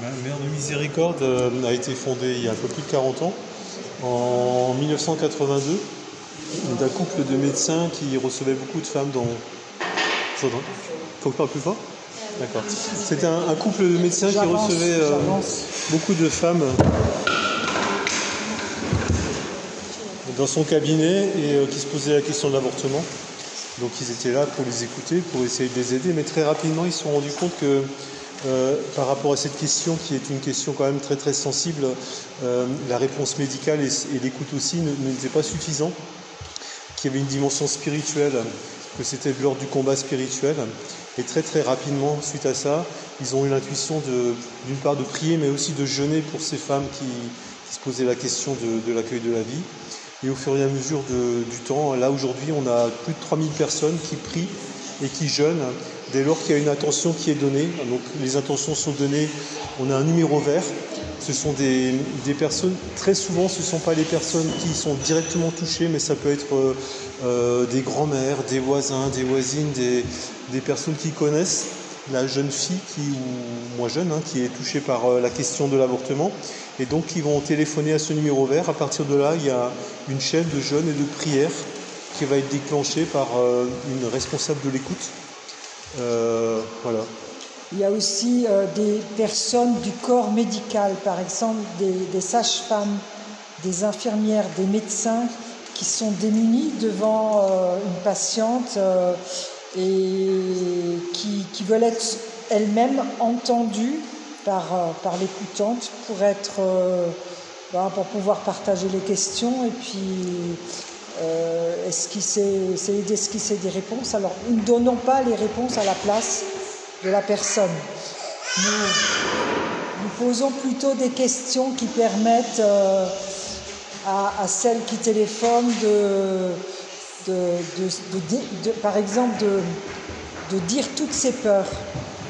Mère de Miséricorde a été fondée il y a un peu plus de 40 ans, en 1982, d'un couple de médecins qui recevait beaucoup de femmes dans... Faut que je parle plus fort ? D'accord. C'était un couple de médecins qui recevait beaucoup de femmes dans son cabinet et qui se posaient la question de l'avortement. Donc ils étaient là pour les écouter, pour essayer de les aider, mais très rapidement ils se sont rendus compte que par rapport à cette question qui est une question quand même très très sensible, la réponse médicale et l'écoute aussi n'étaient pas suffisants, qu'il y avait une dimension spirituelle, que c'était de l'ordre du combat spirituel. Et très très rapidement, suite à ça, ils ont eu l'intuition d'une part de prier, mais aussi de jeûner pour ces femmes qui se posaient la question de l'accueil de la vie. Et au fur et à mesure du temps, là aujourd'hui, on a plus de 3000 personnes qui prient et qui jeûnent dès lors qu'il y a une intention qui est donnée. Donc les intentions sont données, on a un numéro vert. Ce sont des personnes, très souvent ce ne sont pas les personnes qui sont directement touchées, mais ça peut être des grands-mères, des voisins, des voisines, des personnes qui connaissent la jeune fille ou moins jeune, qui est touchée par la question de l'avortement. Et donc ils vont téléphoner à ce numéro vert. À partir de là, il y a une chaîne de jeûne et de prière qui va être déclenchée par une responsable de l'écoute. Voilà. Il y a aussi des personnes du corps médical, par exemple des sages-femmes, des infirmières, des médecins qui sont démunis devant une patiente et qui veulent être elles-mêmes entendues par l'écoutante pour pouvoir partager les questions et puis essayer d'esquisser des réponses. Alors, nous ne donnons pas les réponses à la place de la personne. Nous posons plutôt des questions qui permettent à celles qui téléphonent par exemple de dire toutes ses peurs.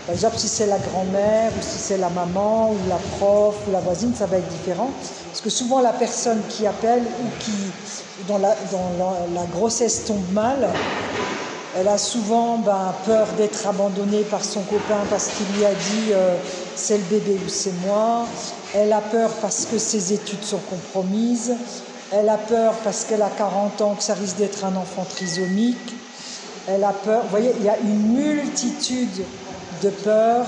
Par exemple, si c'est la grand-mère, ou si c'est la maman, ou la prof, ou la voisine, ça va être différent. Parce que souvent, la personne qui appelle ou dont la grossesse tombe mal, elle a souvent peur d'être abandonnée par son copain parce qu'il lui a dit c'est le bébé ou c'est moi. Elle a peur parce que ses études sont compromises. Elle a peur parce qu'elle a 40 ans, que ça risque d'être un enfant trisomique. Elle a peur. Vous voyez, il y a une multitude de peurs.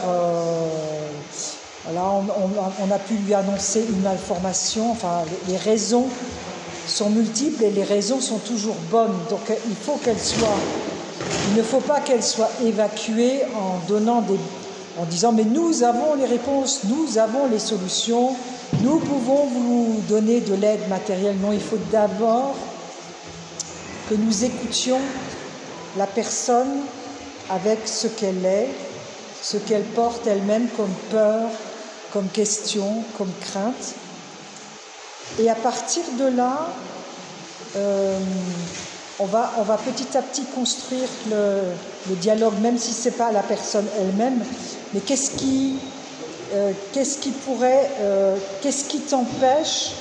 On a pu lui annoncer une malformation. Enfin, les raisons sont multiples et les raisons sont toujours bonnes. Donc, il ne faut pas qu'elle soit évacuée en disant mais nous avons les réponses, nous avons les solutions, nous pouvons vous donner de l'aide matérielle. Non, il faut d'abord que nous écoutions la personne avec ce qu'elle est, ce qu'elle porte elle-même comme peur, comme question, comme crainte. Et à partir de là, on va petit à petit construire le dialogue, même si ce n'est pas la personne elle-même, mais qu'est-ce qui t'empêche,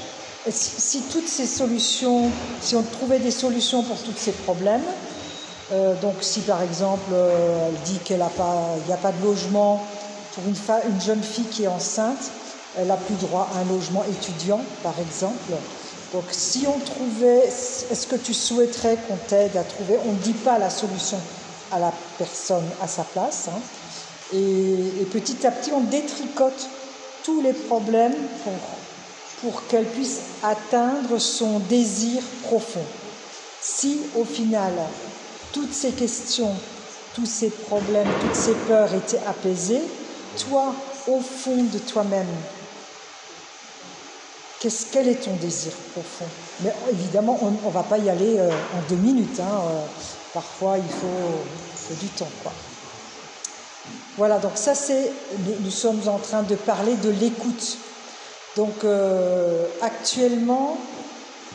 si toutes ces solutions, si on trouvait des solutions pour tous ces problèmes, donc si par exemple elle dit qu'il n'y a pas de logement pour une jeune fille qui est enceinte, elle n'a plus droit à un logement étudiant par exemple. Donc si on trouvait, est-ce que tu souhaiterais qu'on t'aide à trouver, on ne dit pas la solution à la personne à sa place, et petit à petit on détricote tous les problèmes pour qu'elle puisse atteindre son désir profond. Si au final toutes ces questions, tous ces problèmes, toutes ces peurs étaient apaisées, toi au fond de toi-même, quel est ton désir profond? Mais évidemment, on ne va pas y aller en 2 minutes. Parfois, il faut du temps, quoi. Voilà, donc ça, nous sommes en train de parler de l'écoute. Donc, actuellement,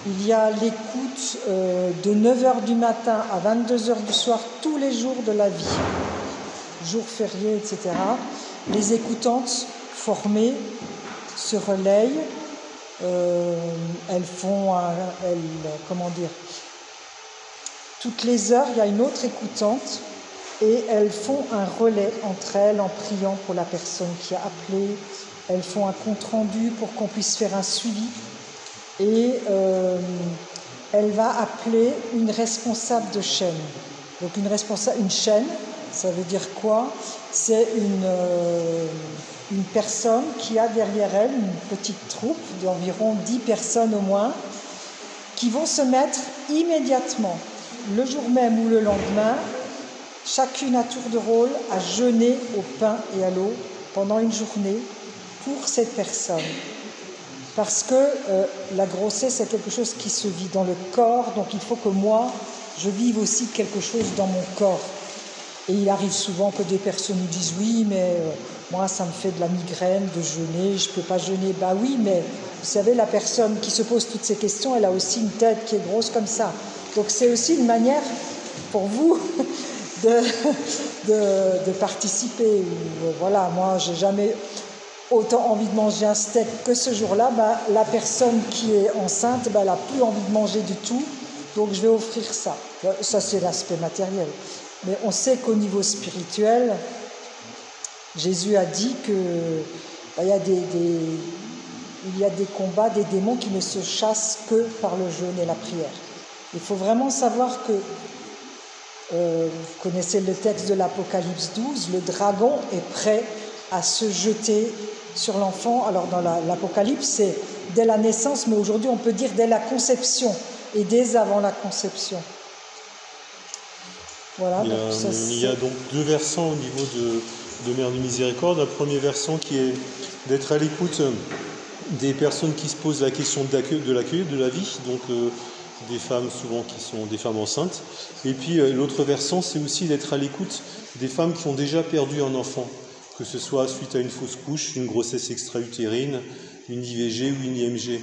il y a l'écoute de 9h du matin à 22h du soir, tous les jours de la vie, jours fériés, etc. Les écoutantes formées se relayent. Toutes les heures, il y a une autre écoutante et elles font un relais entre elles en priant pour la personne qui a appelé. Elles font un compte-rendu pour qu'on puisse faire un suivi. Et elle va appeler une responsable de chaîne. Donc une chaîne, ça veut dire quoi? C'est une personne qui a derrière elle une petite troupe d'environ 10 personnes au moins, qui vont se mettre immédiatement, le jour même ou le lendemain, chacune à tour de rôle, à jeûner au pain et à l'eau pendant une journée pour cette personne. Parce que la grossesse, c'est quelque chose qui se vit dans le corps, donc il faut que moi, je vive aussi quelque chose dans mon corps. Et il arrive souvent que des personnes nous disent « Oui, mais moi, ça me fait de la migraine de jeûner, je ne peux pas jeûner. » Bah oui, mais vous savez, la personne qui se pose toutes ces questions, elle a aussi une tête qui est grosse comme ça. Donc c'est aussi une manière pour vous de participer. Voilà, moi, j'ai jamais autant envie de manger un steak que ce jour-là. Bah, la personne qui est enceinte, bah, elle n'a plus envie de manger du tout. Donc je vais offrir ça. Ça, c'est l'aspect matériel. Mais on sait qu'au niveau spirituel, Jésus a dit que bah, il y a des combats, des démons qui ne se chassent que par le jeûne et la prière. Il faut vraiment savoir que, vous connaissez le texte de l'Apocalypse 12, le dragon est prêt à se jeter sur l'enfant. Alors dans l'Apocalypse, c'est dès la naissance, mais aujourd'hui on peut dire dès la conception et dès avant la conception. Voilà, il y a donc deux versants au niveau de Mère de Miséricorde. Un premier versant qui est d'être à l'écoute des personnes qui se posent la question de l'accueil, de la vie, donc des femmes souvent qui sont des femmes enceintes. Et puis l'autre versant, c'est aussi d'être à l'écoute des femmes qui ont déjà perdu un enfant, que ce soit suite à une fausse couche, une grossesse extra-utérine, une IVG ou une IMG.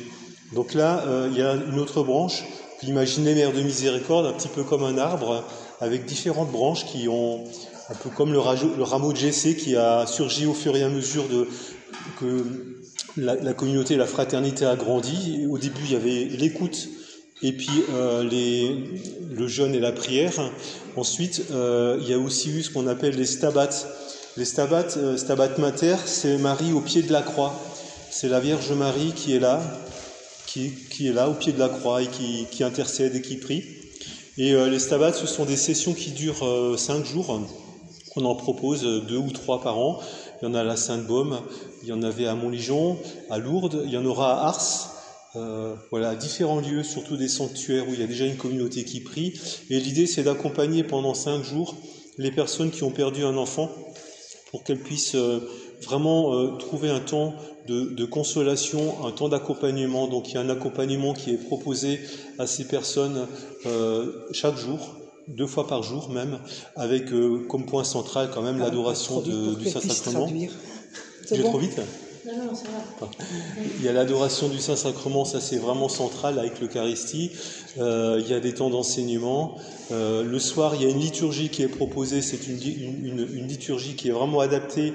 Donc là, il y a une autre branche. Imaginez Mère de Miséricorde un petit peu comme un arbre, avec différentes branches qui ont, un peu comme le rameau de Jessé qui a surgi au fur et à mesure que la communauté, la fraternité a grandi. Au début, il y avait l'écoute et puis le jeûne et la prière. Ensuite, il y a aussi eu ce qu'on appelle les stabats. Les stabats, stabat mater, c'est Marie au pied de la croix. C'est la Vierge Marie qui est là, qui est là au pied de la croix et qui intercède et qui prie. Et les stabats, ce sont des sessions qui durent 5 jours. On en propose 2 ou 3 par an. Il y en a à la Sainte-Baume, il y en avait à Montligeon, à Lourdes, il y en aura à Ars. Voilà, différents lieux, surtout des sanctuaires où il y a déjà une communauté qui prie. Et l'idée, c'est d'accompagner pendant 5 jours les personnes qui ont perdu un enfant pour qu'elles puissent vraiment trouver un temps de consolation, un temps d'accompagnement. Donc il y a un accompagnement qui est proposé à ces personnes chaque jour, 2 fois par jour même, avec comme point central quand même l'adoration du Saint-Sacrement. J'ai trop vite ? Non, ça va. Il y a l'adoration du Saint-Sacrement, ça c'est vraiment central avec l'Eucharistie. Il y a des temps d'enseignement. Le soir, il y a une liturgie qui est proposée. C'est une liturgie qui est vraiment adaptée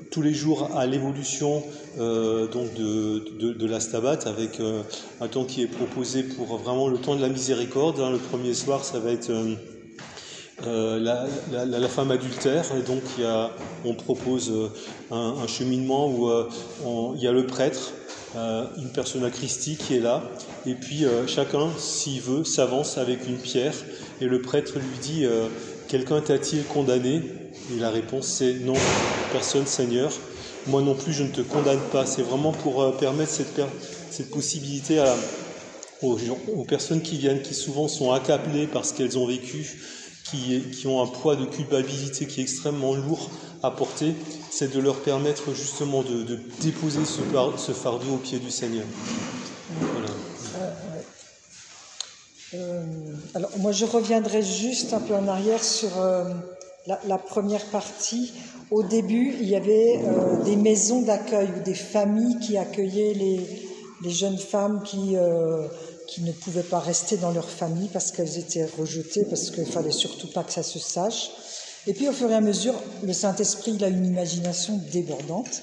tous les jours à l'évolution donc de la Stabat, avec un temps qui est proposé pour vraiment le temps de la miséricorde. Le premier soir, ça va être la femme adultère, et donc on propose un cheminement où il y a le prêtre, une persona Christi qui est là, et puis chacun, s'il veut, s'avance avec une pierre, et le prêtre lui dit quelqu'un t'a-t-il condamné? Et la réponse c'est non, personne, Seigneur, moi non plus je ne te condamne pas. C'est vraiment pour permettre cette possibilité aux personnes qui viennent, qui souvent sont accablées par ce qu'elles ont vécu, qui ont un poids de culpabilité qui est extrêmement lourd à porter, c'est de leur permettre justement de déposer ce fardeau au pied du Seigneur. Voilà. Alors moi je reviendrai juste un peu en arrière sur la première partie. Au début, il y avait des maisons d'accueil ou des familles qui accueillaient les jeunes femmes qui ne pouvaient pas rester dans leur famille parce qu'elles étaient rejetées, parce qu'il ne fallait surtout pas que ça se sache. Et puis au fur et à mesure, le Saint-Esprit il a une imagination débordante.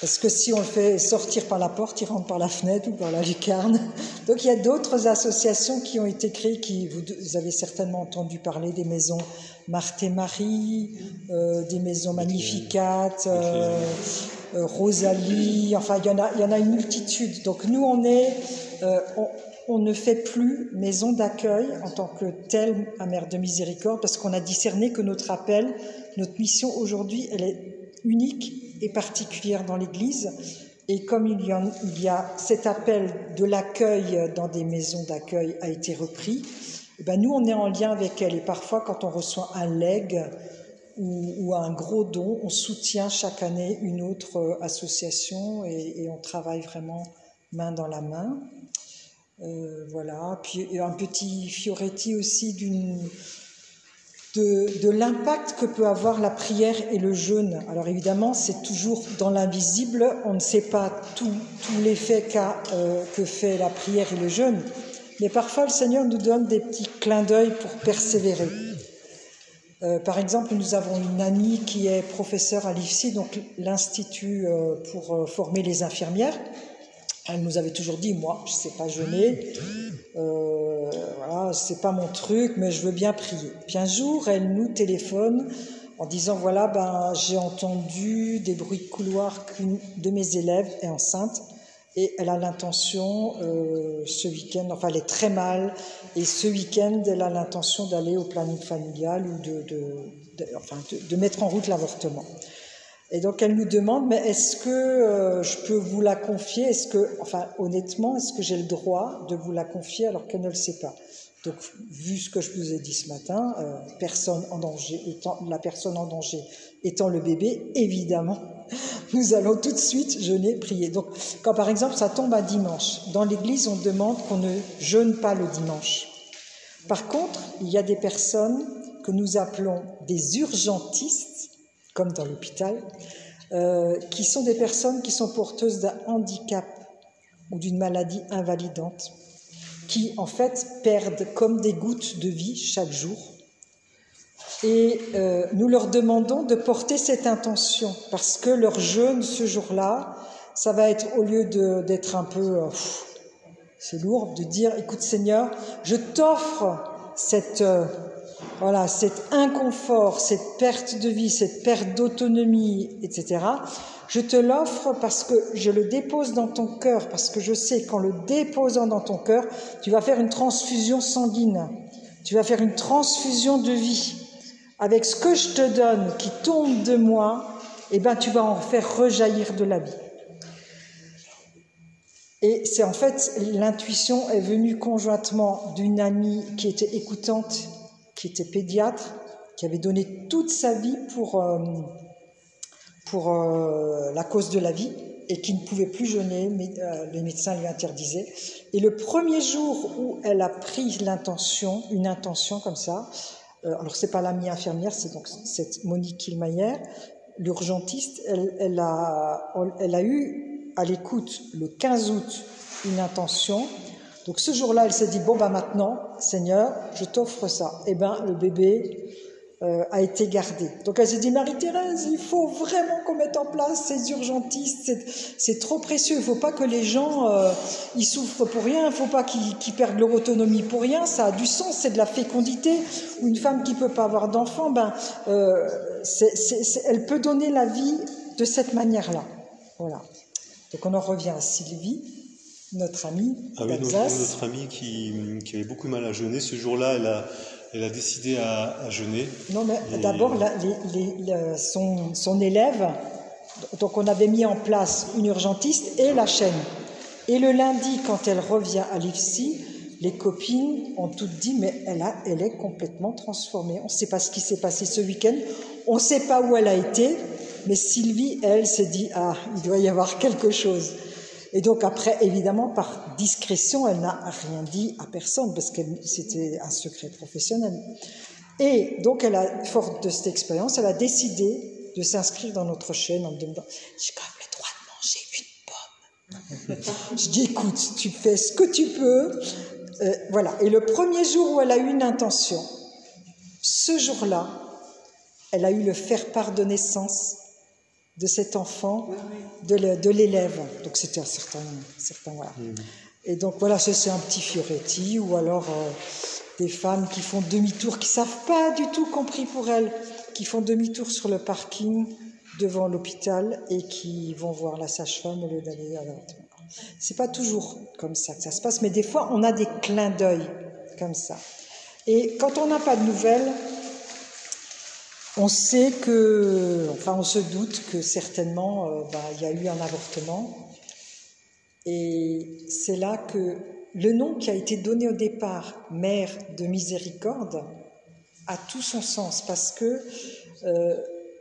Parce que si on le fait sortir par la porte, il rentre par la fenêtre ou par la lucarne. Donc il y a d'autres associations qui ont été créées, vous avez certainement entendu parler des maisons Marthe et Marie, des maisons Magnificat, Rosalie, enfin il y en a une multitude. Donc nous on ne fait plus maison d'accueil en tant que telle à Mère de Miséricorde, parce qu'on a discerné que notre appel, notre mission aujourd'hui, elle est unique et particulière dans l'Église. Et comme il y a cet appel de l'accueil dans des maisons d'accueil a été repris, et ben nous on est en lien avec elle. Et parfois quand on reçoit un legs ou un gros don, on soutient chaque année une autre association et on travaille vraiment main dans la main. Voilà. Puis un petit fioretti aussi de l'impact que peut avoir la prière et le jeûne. Alors évidemment, c'est toujours dans l'invisible, on ne sait pas tout l'effet que fait la prière et le jeûne, mais parfois le Seigneur nous donne des petits clins d'œil pour persévérer. Par exemple, nous avons une amie qui est professeure à l'IFSI, donc l'Institut pour former les infirmières. Elle nous avait toujours dit, moi, je ne sais pas jeûner, voilà, c'est pas mon truc, mais je veux bien prier. Puis un jour, elle nous téléphone en disant, voilà, j'ai entendu des bruits de couloir qu'une de mes élèves est enceinte et elle a l'intention, ce week-end, enfin elle est très mal, et ce week-end, elle a l'intention d'aller au planning familial ou de mettre en route l'avortement. Et donc elle nous demande, mais est-ce que je peux vous la confier? Honnêtement, est-ce que j'ai le droit de vous la confier alors qu'elle ne le sait pas? Donc, vu ce que je vous ai dit ce matin, la personne en danger étant le bébé, évidemment, nous allons tout de suite jeûner, prier. Donc, quand par exemple ça tombe un dimanche, dans l'église on demande qu'on ne jeûne pas le dimanche. Par contre, il y a des personnes que nous appelons des urgentistes, comme dans l'hôpital, qui sont des personnes qui sont porteuses d'un handicap ou d'une maladie invalidante, qui en fait perdent comme des gouttes de vie chaque jour. Et nous leur demandons de porter cette intention, parce que leur jeûne ce jour-là, ça va être, au lieu d'être un peu, c'est lourd, de dire, écoute Seigneur, je t'offre cet inconfort, cette perte de vie, cette perte d'autonomie, etc. Je te l'offre parce que je le dépose dans ton cœur, parce que je sais qu'en le déposant dans ton cœur, tu vas faire une transfusion sanguine, tu vas faire une transfusion de vie. Avec ce que je te donne, qui tombe de moi, tu vas en faire rejaillir de la vie. Et c'est en fait, l'intuition est venue conjointement d'une amie qui était écoutante, qui était pédiatre, qui avait donné toute sa vie pour la cause de la vie et qui ne pouvait plus jeûner, mais les médecins lui interdisaient. Et le premier jour où elle a pris une intention comme ça, alors c'est pas l'amie infirmière, c'est donc cette Monique Kilmayer, l'urgentiste, elle a eu à l'écoute le 15 août une intention. Donc ce jour-là, elle s'est dit, maintenant, Seigneur, je t'offre ça. Le bébé a été gardé. Donc elle s'est dit, Marie-Thérèse, il faut vraiment qu'on mette en place ces urgentistes, c'est trop précieux, il ne faut pas que les gens ils souffrent pour rien, il ne faut pas qu'ils perdent leur autonomie pour rien, ça a du sens, c'est de la fécondité. Ou une femme qui ne peut pas avoir d'enfant, elle peut donner la vie de cette manière-là. Voilà. Donc on en revient à Sylvie, notre amie d'Alsace. Notre amie qui avait beaucoup de mal à jeûner. Ce jour-là, elle a décidé à jeûner. Non, mais d'abord, son élève, donc on avait mis en place une urgentiste et la chaîne. Et le lundi, quand elle revient à l'IFSI, les copines ont toutes dit, mais elle est complètement transformée. On ne sait pas ce qui s'est passé ce week-end, on ne sait pas où elle a été, mais Sylvie, elle, s'est dit, il doit y avoir quelque chose. Et donc après, évidemment, par discrétion, elle n'a rien dit à personne, parce que c'était un secret professionnel. Et donc, forte de cette expérience, elle a décidé de s'inscrire dans notre chaîne en me demandant, j'ai quand même le droit de manger une pomme. Je dis, écoute, tu fais ce que tu peux. Voilà. Et le premier jour où elle a eu une intention, ce jour-là, elle a eu le faire-part de naissance de cet enfant, de l'élève. Donc c'était un certain voilà. Et donc voilà, c'est un petit Fioretti, ou alors des femmes qui font demi-tour, qui savent pas du tout qu'on prie pour elles, qui font demi-tour sur le parking devant l'hôpital et qui vont voir la sage-femme au lieu d'aller à l'avortement. C'est pas toujours comme ça que ça se passe, mais des fois on a des clins d'œil comme ça. Et quand on n'a pas de nouvelles, on sait on se doute que certainement il y a eu un avortement. Et c'est là que le nom qui a été donné au départ, Mère de Miséricorde, a tout son sens, parce que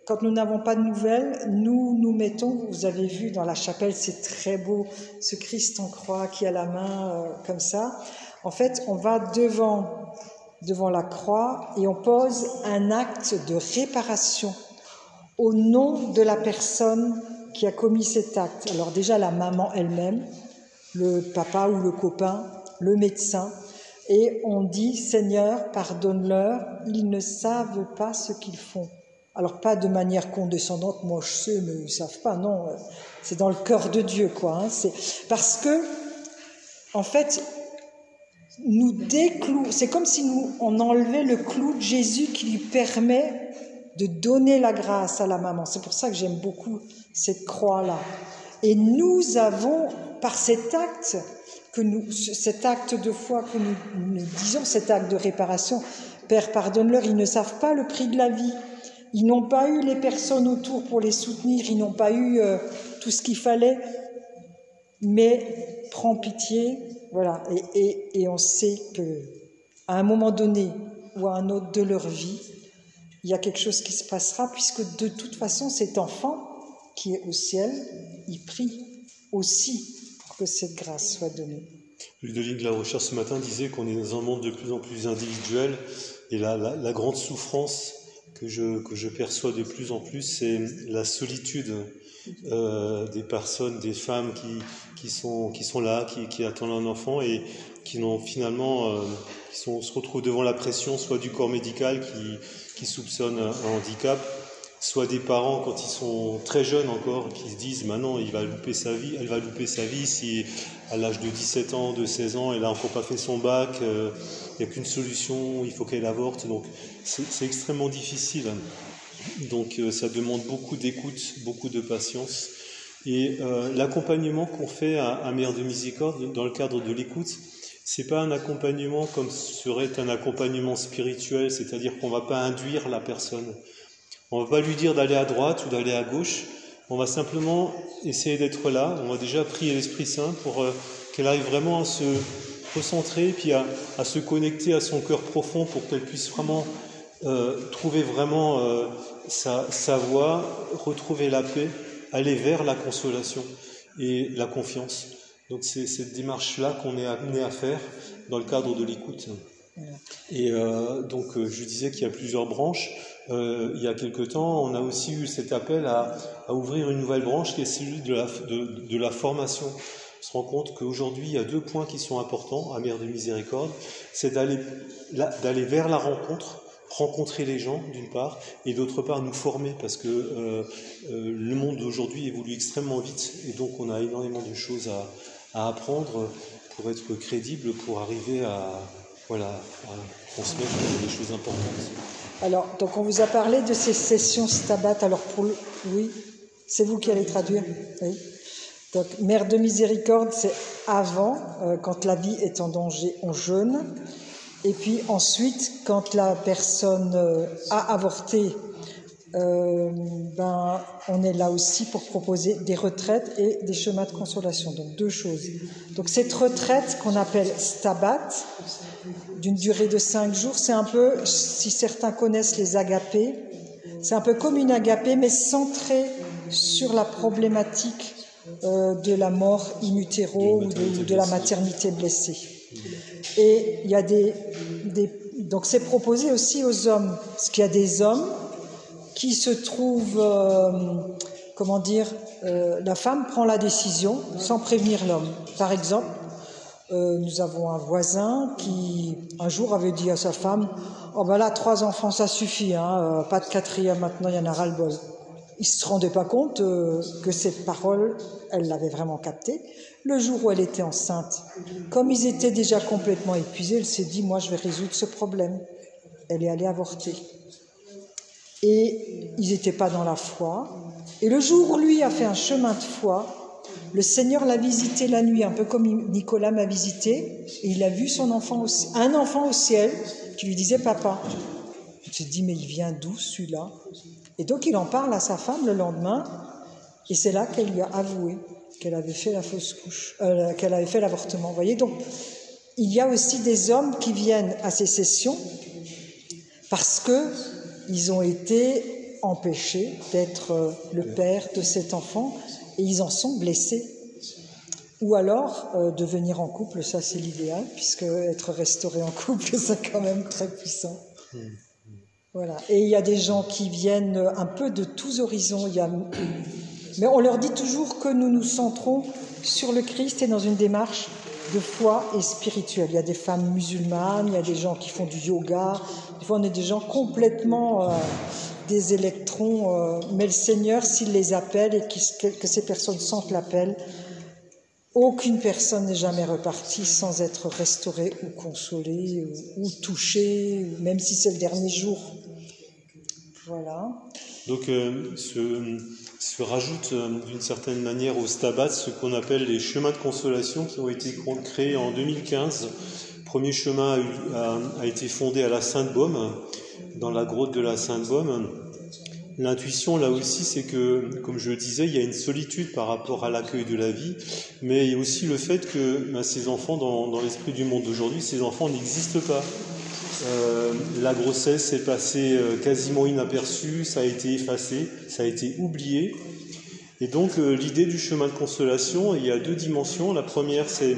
quand nous n'avons pas de nouvelles, nous mettons, vous avez vu dans la chapelle, c'est très beau, ce Christ en croix qui a la main comme ça. En fait, on va devant la croix et on pose un acte de réparation au nom de la personne qui a commis cet acte. Alors déjà la maman elle-même, le papa ou le copain, le médecin, et on dit « Seigneur, pardonne-leur, ils ne savent pas ce qu'ils font ». Alors pas de manière condescendante, moi je sais, mais ils ne savent pas, non, c'est dans le cœur de Dieu, quoi. Hein. C'est parce que, en fait, c'est comme si on enlevait le clou de Jésus qui lui permet de donner la grâce à la maman. C'est pour ça que j'aime beaucoup cette croix-là. Et nous avons, par cet acte de foi que nous disons, cet acte de réparation, Père, pardonne-leur, ils ne savent pas le prix de la vie. Ils n'ont pas eu les personnes autour pour les soutenir, ils n'ont pas eu tout ce qu'il fallait, mais prends pitié, voilà. Et on sait qu'à un moment donné ou à un autre de leur vie, il y a quelque chose qui se passera, puisque de toute façon, cet enfant qui est au ciel, il prie aussi pour que cette grâce soit donnée. Ludovic de la Rochère ce matin disait qu'on est dans un monde de plus en plus individuel, et la grande souffrance que je perçois de plus en plus, c'est la solitude des personnes, des femmes qui sont là, qui attendent un enfant et qui n'ont finalement, se retrouvent devant la pression, soit du corps médical qui soupçonne un handicap, soit des parents quand ils sont très jeunes encore, qui se disent maintenant elle va louper sa vie si à l'âge de 17 ans, de 16 ans, elle n'a encore pas fait son bac, il n'y a qu'une solution, il faut qu'elle avorte, donc c'est extrêmement difficile. Donc ça demande beaucoup d'écoute, beaucoup de patience. Et l'accompagnement qu'on fait à Mère de Miséricorde dans le cadre de l'écoute, c'est pas un accompagnement comme serait un accompagnement spirituel, c'est-à-dire qu'on ne va pas induire la personne. On ne va pas lui dire d'aller à droite ou d'aller à gauche. On va simplement essayer d'être là. On va déjà prier l'Esprit Saint pour qu'elle arrive vraiment à se recentrer, puis à se connecter à son cœur profond pour qu'elle puisse vraiment trouver vraiment sa voie, retrouver la paix, aller vers la consolation et la confiance. Donc c'est cette démarche-là qu'on est amené à faire dans le cadre de l'écoute. Et donc je disais qu'il y a plusieurs branches. Il y a quelque temps, on a aussi eu cet appel à ouvrir une nouvelle branche qui est celle de la formation. On se rend compte qu'aujourd'hui, il y a 2 points qui sont importants à Mère de Miséricorde. C'est d'aller vers la rencontrer les gens d'une part, et d'autre part nous former, parce que le monde d'aujourd'hui évolue extrêmement vite, et donc on a énormément de choses à apprendre pour être crédible, pour arriver à transmettre des choses importantes. Alors, donc on vous a parlé de ces sessions Stabat. Alors, oui, c'est vous qui allez traduire. Oui. Donc, Mère de Miséricorde, c'est avant, quand la vie est en danger, on jeûne. Et puis ensuite, quand la personne a avorté, on est là aussi pour proposer des retraites et des chemins de consolation. Donc 2 choses. Donc cette retraite qu'on appelle Stabat, d'une durée de 5 jours, c'est un peu, si certains connaissent les agapés, c'est un peu comme une agapée, mais centrée sur la problématique de la mort in utero ou de la maternité blessée. Et il y a donc c'est proposé aussi aux hommes, parce qu'il y a des hommes qui se trouvent, la femme prend la décision sans prévenir l'homme. Par exemple, nous avons un voisin qui un jour avait dit à sa femme « Oh ben là, 3 enfants ça suffit, hein, pas de 4e maintenant, il y en a ras-le-bol ». il ne se rendait pas compte que cette parole, elle l'avait vraiment captée. Le jour où elle était enceinte, comme ils étaient déjà complètement épuisés, elle s'est dit, moi je vais résoudre ce problème. Elle est allée avorter. Et ils n'étaient pas dans la foi. Et le jour où lui a fait un chemin de foi, le Seigneur l'a visité la nuit, un peu comme Nicolas m'a visité, et il a vu son enfant, un enfant au ciel qui lui disait « Papa ». Je me suis dit « Mais il vient d'où celui-là » Et donc il en parle à sa femme le lendemain, et c'est là qu'elle lui a avoué qu'elle avait fait la fausse couche, qu'elle avait fait l'avortement. Vous voyez, donc il y a aussi des hommes qui viennent à ces sessions parce qu'ils ont été empêchés d'être le père de cet enfant et ils en sont blessés. Ou alors, devenir en couple, ça c'est l'idéal, puisque être restauré en couple, c'est quand même très puissant. Voilà. Et il y a des gens qui viennent un peu de tous horizons. Mais on leur dit toujours que nous nous centrons sur le Christ et dans une démarche de foi et spirituelle. Il y a des femmes musulmanes, il y a des gens qui font du yoga. Des fois, on est des gens complètement des électrons. Mais le Seigneur, s'il les appelle et que ces personnes sentent l'appel, aucune personne n'est jamais repartie sans être restaurée ou consolée ou touchée, même si c'est le dernier jour. Voilà. Donc, se rajoute d'une certaine manière au Stabat ce qu'on appelle les chemins de consolation qui ont été créés en 2015. Le premier chemin a été fondé à la Sainte-Baume, dans la grotte de la Sainte-Baume. L'intuition, là aussi, c'est que, comme je le disais, il y a une solitude par rapport à l'accueil de la vie, mais il y a aussi le fait que ces enfants, dans l'esprit du monde d'aujourd'hui, ces enfants n'existent pas. La grossesse est passée quasiment inaperçue, ça a été effacé, ça a été oublié. Et donc, l'idée du chemin de consolation, il y a deux dimensions. La première, c'est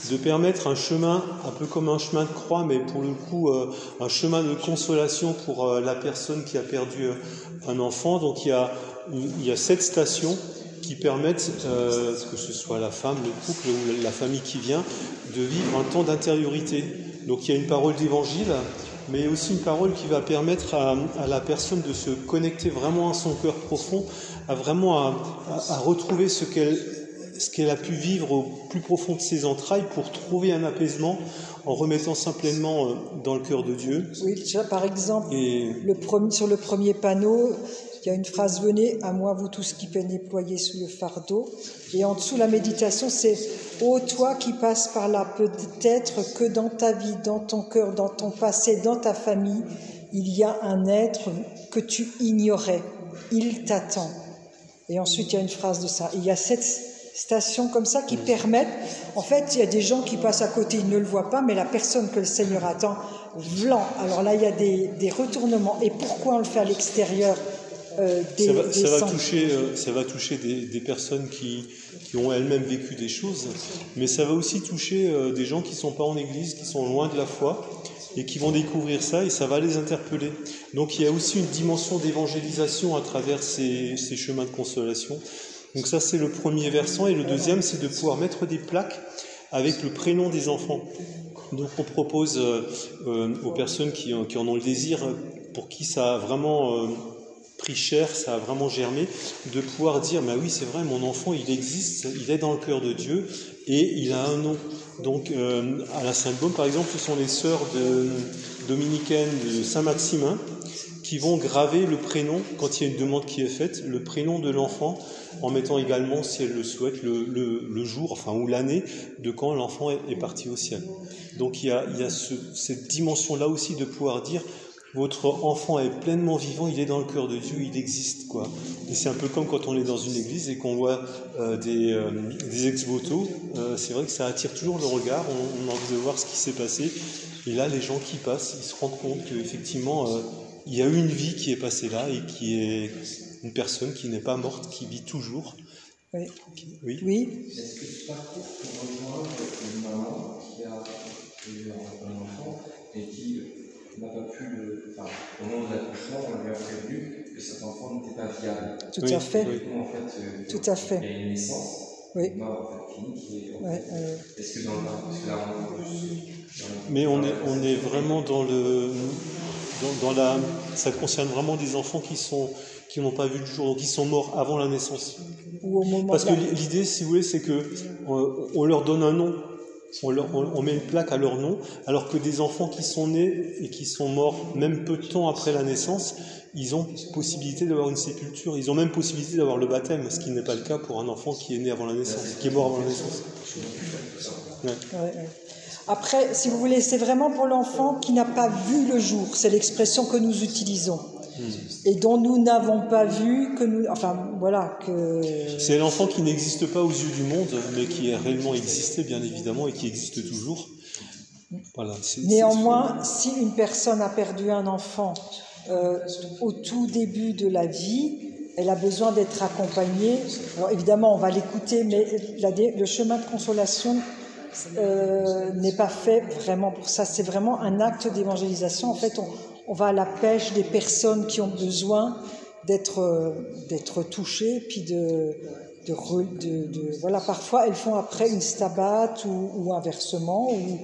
de permettre un chemin, un peu comme un chemin de croix, mais pour le coup, un chemin de consolation pour la personne qui a perdu un enfant. Donc, il y a 7 stations qui permettent, que ce soit la femme, le couple ou la famille qui vient, de vivre un temps d'intériorité. Donc, il y a une parole d'évangile, mais aussi une parole qui va permettre à la personne de se connecter vraiment à son cœur profond, à retrouver ce qu'elle a pu vivre au plus profond de ses entrailles pour trouver un apaisement en remettant simplement dans le cœur de Dieu. Oui, par exemple, sur le premier panneau, il y a une phrase « Venez à moi, vous tous qui peinez ployés sous le fardeau ». Et en dessous, la méditation, c'est « Ô toi qui passes par là, peut-être que dans ta vie, dans ton cœur, dans ton passé, dans ta famille, il y a un être que tu ignorais. Il t'attend. » Et ensuite, il y a une phrase de ça. Il y a 7 stations comme ça qui permettent... En fait, il y a des gens qui passent à côté, ils ne le voient pas, mais la personne que le Seigneur attend, blanc. Alors là, il y a des retournements. Et pourquoi on le fait à l'extérieur ça va toucher des personnes qui ont elles-mêmes vécu des choses, mais ça va aussi toucher des gens qui ne sont pas en église, qui sont loin de la foi, et qui vont découvrir ça, et ça va les interpeller. Donc il y a aussi une dimension d'évangélisation à travers ces chemins de consolation. Donc ça, c'est le premier versant, et le deuxième, c'est de pouvoir mettre des plaques avec le prénom des enfants. Donc on propose aux personnes qui en ont le désir, pour qui ça a vraiment pris cher, ça a vraiment germé, de pouvoir dire, oui, c'est vrai, mon enfant, il existe, il est dans le cœur de Dieu, et il a un nom. Donc à la Sainte-Baume, par exemple, ce sont les sœurs dominicaines de Saint-Maximin qui vont graver le prénom, quand il y a une demande qui est faite, le prénom de l'enfant, en mettant également, si elle le souhaite, le jour, ou l'année de quand l'enfant est parti au ciel. Donc il y a cette dimension-là aussi de pouvoir dire, votre enfant est pleinement vivant, il est dans le cœur de Dieu, il existe, quoi. Et c'est un peu comme quand on est dans une église et qu'on voit des ex-voto, c'est vrai que ça attire toujours le regard, on a envie de voir ce qui s'est passé. Et là, les gens qui passent, ils se rendent compte qu'effectivement, il y a une vie qui est passée là et qui est une personne qui n'est pas morte, qui vit toujours. Oui. Oui. Est-ce que ce parcours peut rejoindre une maman qui a eu un enfant et qui n'a pas pu au moment de l'accouchement, on lui a prévenu que cet enfant n'était pas viable. Tout à fait. Tout à fait. Il y a une naissance, une mort clinique. Est-ce que mais on est vraiment ça concerne vraiment des enfants qui n'ont pas vu le jour, donc ils sont morts avant la naissance. Ou au moment Parce que l'idée, si vous voulez, c'est que on leur donne un nom, on met une plaque à leur nom, alors que des enfants qui sont nés et qui sont morts même peu de temps après la naissance, ils ont possibilité d'avoir une sépulture, ils ont même possibilité d'avoir le baptême, ce qui n'est pas le cas pour un enfant qui est né avant la naissance, qui est mort avant la naissance. Ouais. Après, si vous voulez, c'est vraiment pour l'enfant qui n'a pas vu le jour, c'est l'expression que nous utilisons. Et dont nous n'avons pas vu que nous... Enfin, voilà, que... C'est l'enfant qui n'existe pas aux yeux du monde, mais qui a réellement existé, bien évidemment, et qui existe toujours. Voilà, Néanmoins, si une personne a perdu un enfant au tout début de la vie, elle a besoin d'être accompagnée. Alors évidemment, on va l'écouter, mais le chemin de consolation n'est pas fait vraiment pour ça. C'est vraiment un acte d'évangélisation. En fait, on va à la pêche des personnes qui ont besoin d'être touchées, puis voilà, parfois elles font après une stabat ou inversement, ou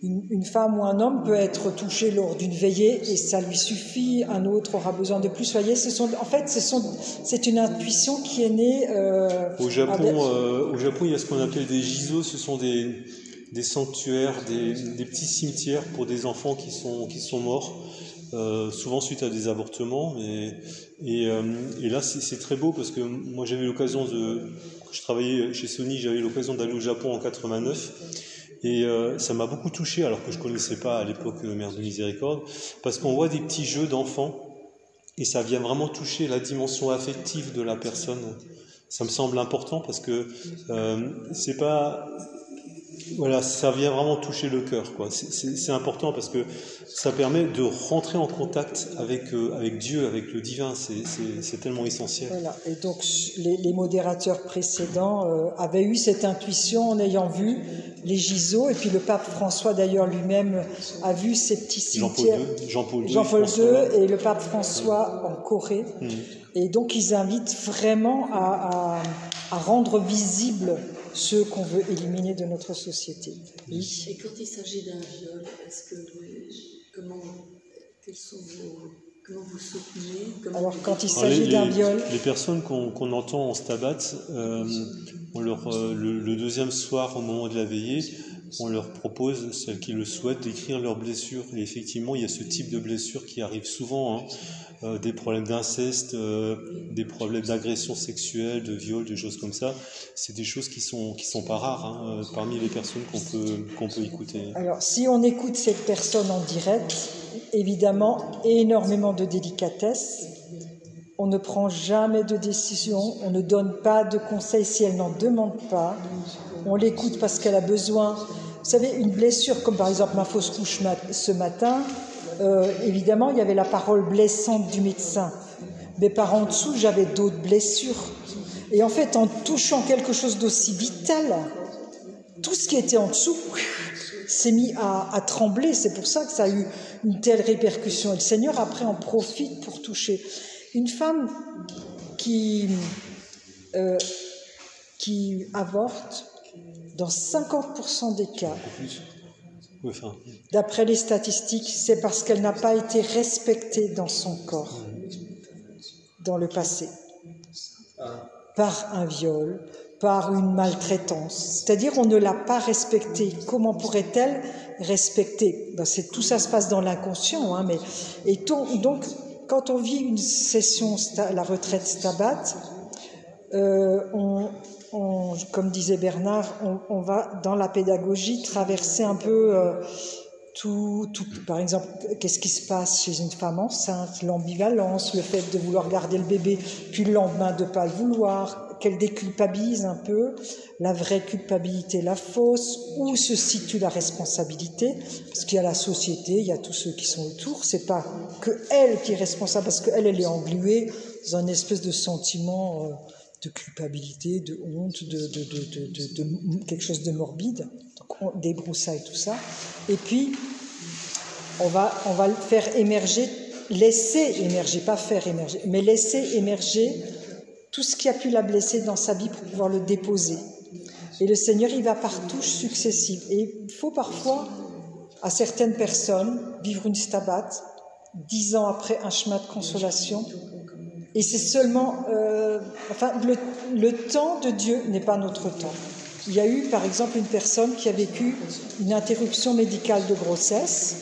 une femme ou un homme peut être touché lors d'une veillée et ça lui suffit, un autre aura besoin de plus. Vous voyez, c'est une intuition qui est née... Au Japon, il y a ce qu'on appelle des jizo, ce sont des sanctuaires, des petits cimetières pour des enfants qui sont morts, souvent suite à des avortements. Et là, c'est très beau parce que moi, j'avais l'occasion quand je travaillais chez Sony, j'avais l'occasion d'aller au Japon en 89. Et ça m'a beaucoup touché, alors que je ne connaissais pas à l'époque Mère de Miséricorde, parce qu'on voit des petits jeux d'enfants, et ça vient vraiment toucher la dimension affective de la personne. Ça me semble important, parce que c'est pas... Voilà, ça vient vraiment toucher le cœur, quoi. C'est important parce que ça permet de rentrer en contact avec Dieu, avec le divin. C'est tellement essentiel. Voilà. Et donc les modérateurs précédents avaient eu cette intuition en ayant vu les giseaux, et puis le pape François d'ailleurs lui-même a vu ces petits cimetières. Jean-Paul II et le pape François en Corée. Et donc ils invitent vraiment à rendre visible ceux qu'on veut éliminer de notre société. Oui. Et quand il s'agit d'un viol, comment vous soutenez? Alors quand il s'agit d'un viol... Les personnes qu'on entend en stabat, le deuxième soir, au moment de la veillée, on leur propose, celles qui le souhaitent, d'écrire leurs blessures. Et effectivement, il y a ce type de blessures qui arrivent souvent, des problèmes d'inceste, des problèmes d'agression sexuelle, de viol, de choses comme ça. C'est des choses qui sont pas rares parmi les personnes qu'on peut écouter. Alors, si on écoute cette personne en direct, évidemment, énormément de délicatesse. On ne prend jamais de décision, on ne donne pas de conseils si elle n'en demande pas. On l'écoute parce qu'elle a besoin. Vous savez, une blessure, comme par exemple ma fausse couche ce matin, évidemment, il y avait la parole blessante du médecin. Mais par en dessous, j'avais d'autres blessures. Et en fait, en touchant quelque chose d'aussi vital, tout ce qui était en dessous s'est mis à trembler. C'est pour ça que ça a eu une telle répercussion. Et le Seigneur, après, en profite pour toucher. Une femme qui avorte, dans 50% des cas, d'après les statistiques, c'est parce qu'elle n'a pas été respectée dans son corps, dans le passé, par un viol, par une maltraitance. C'est-à-dire, on ne l'a pas respectée. Comment pourrait-elle respecter? Tout ça se passe dans l'inconscient, mais et donc, quand on vit une session, la retraite Stabat, comme disait Bernard, on va dans la pédagogie traverser un peu tout. Par exemple, qu'est-ce qui se passe chez une femme enceinte, l'ambivalence, le fait de vouloir garder le bébé, puis le lendemain de ne pas le vouloir, qu'elle déculpabilise un peu, la vraie culpabilité, la fausse, où se situe la responsabilité, parce qu'il y a la société, il y a tous ceux qui sont autour, c'est pas que elle qui est responsable, parce qu'elle est engluée dans un espèce de sentiment de culpabilité, de honte, de quelque chose de morbide, donc des broussailles, tout ça. Et puis, on va le faire émerger, laisser émerger, pas faire émerger, mais laisser émerger tout ce qui a pu la blesser dans sa vie pour pouvoir le déposer. Et le Seigneur, il va par touches successives. Et il faut parfois, à certaines personnes, vivre une stabat, 10 ans après un chemin de consolation, Et c'est seulement... le temps de Dieu n'est pas notre temps. Il y a eu, par exemple, une personne qui a vécu une interruption médicale de grossesse,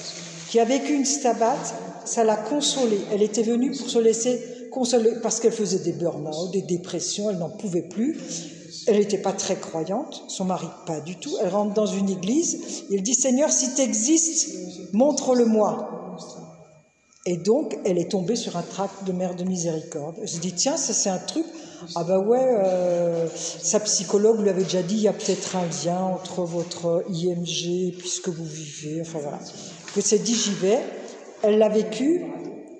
qui a vécu une stabat, ça l'a consolée. Elle était venue pour se laisser consoler parce qu'elle faisait des burn-out, des dépressions, elle n'en pouvait plus. Elle n'était pas très croyante, son mari pas du tout. Elle rentre dans une église et elle dit « Seigneur, si tu existes, montre-le-moi ». Et donc, elle est tombée sur un tract de Mère de Miséricorde. Elle se dit « Tiens, ça c'est un truc... » Ah bah ouais, sa psychologue lui avait déjà dit « Il y a peut-être un lien entre votre IMG puisque vous vivez... » Enfin voilà. Elle s'est dit « J'y vais ». Elle l'a vécu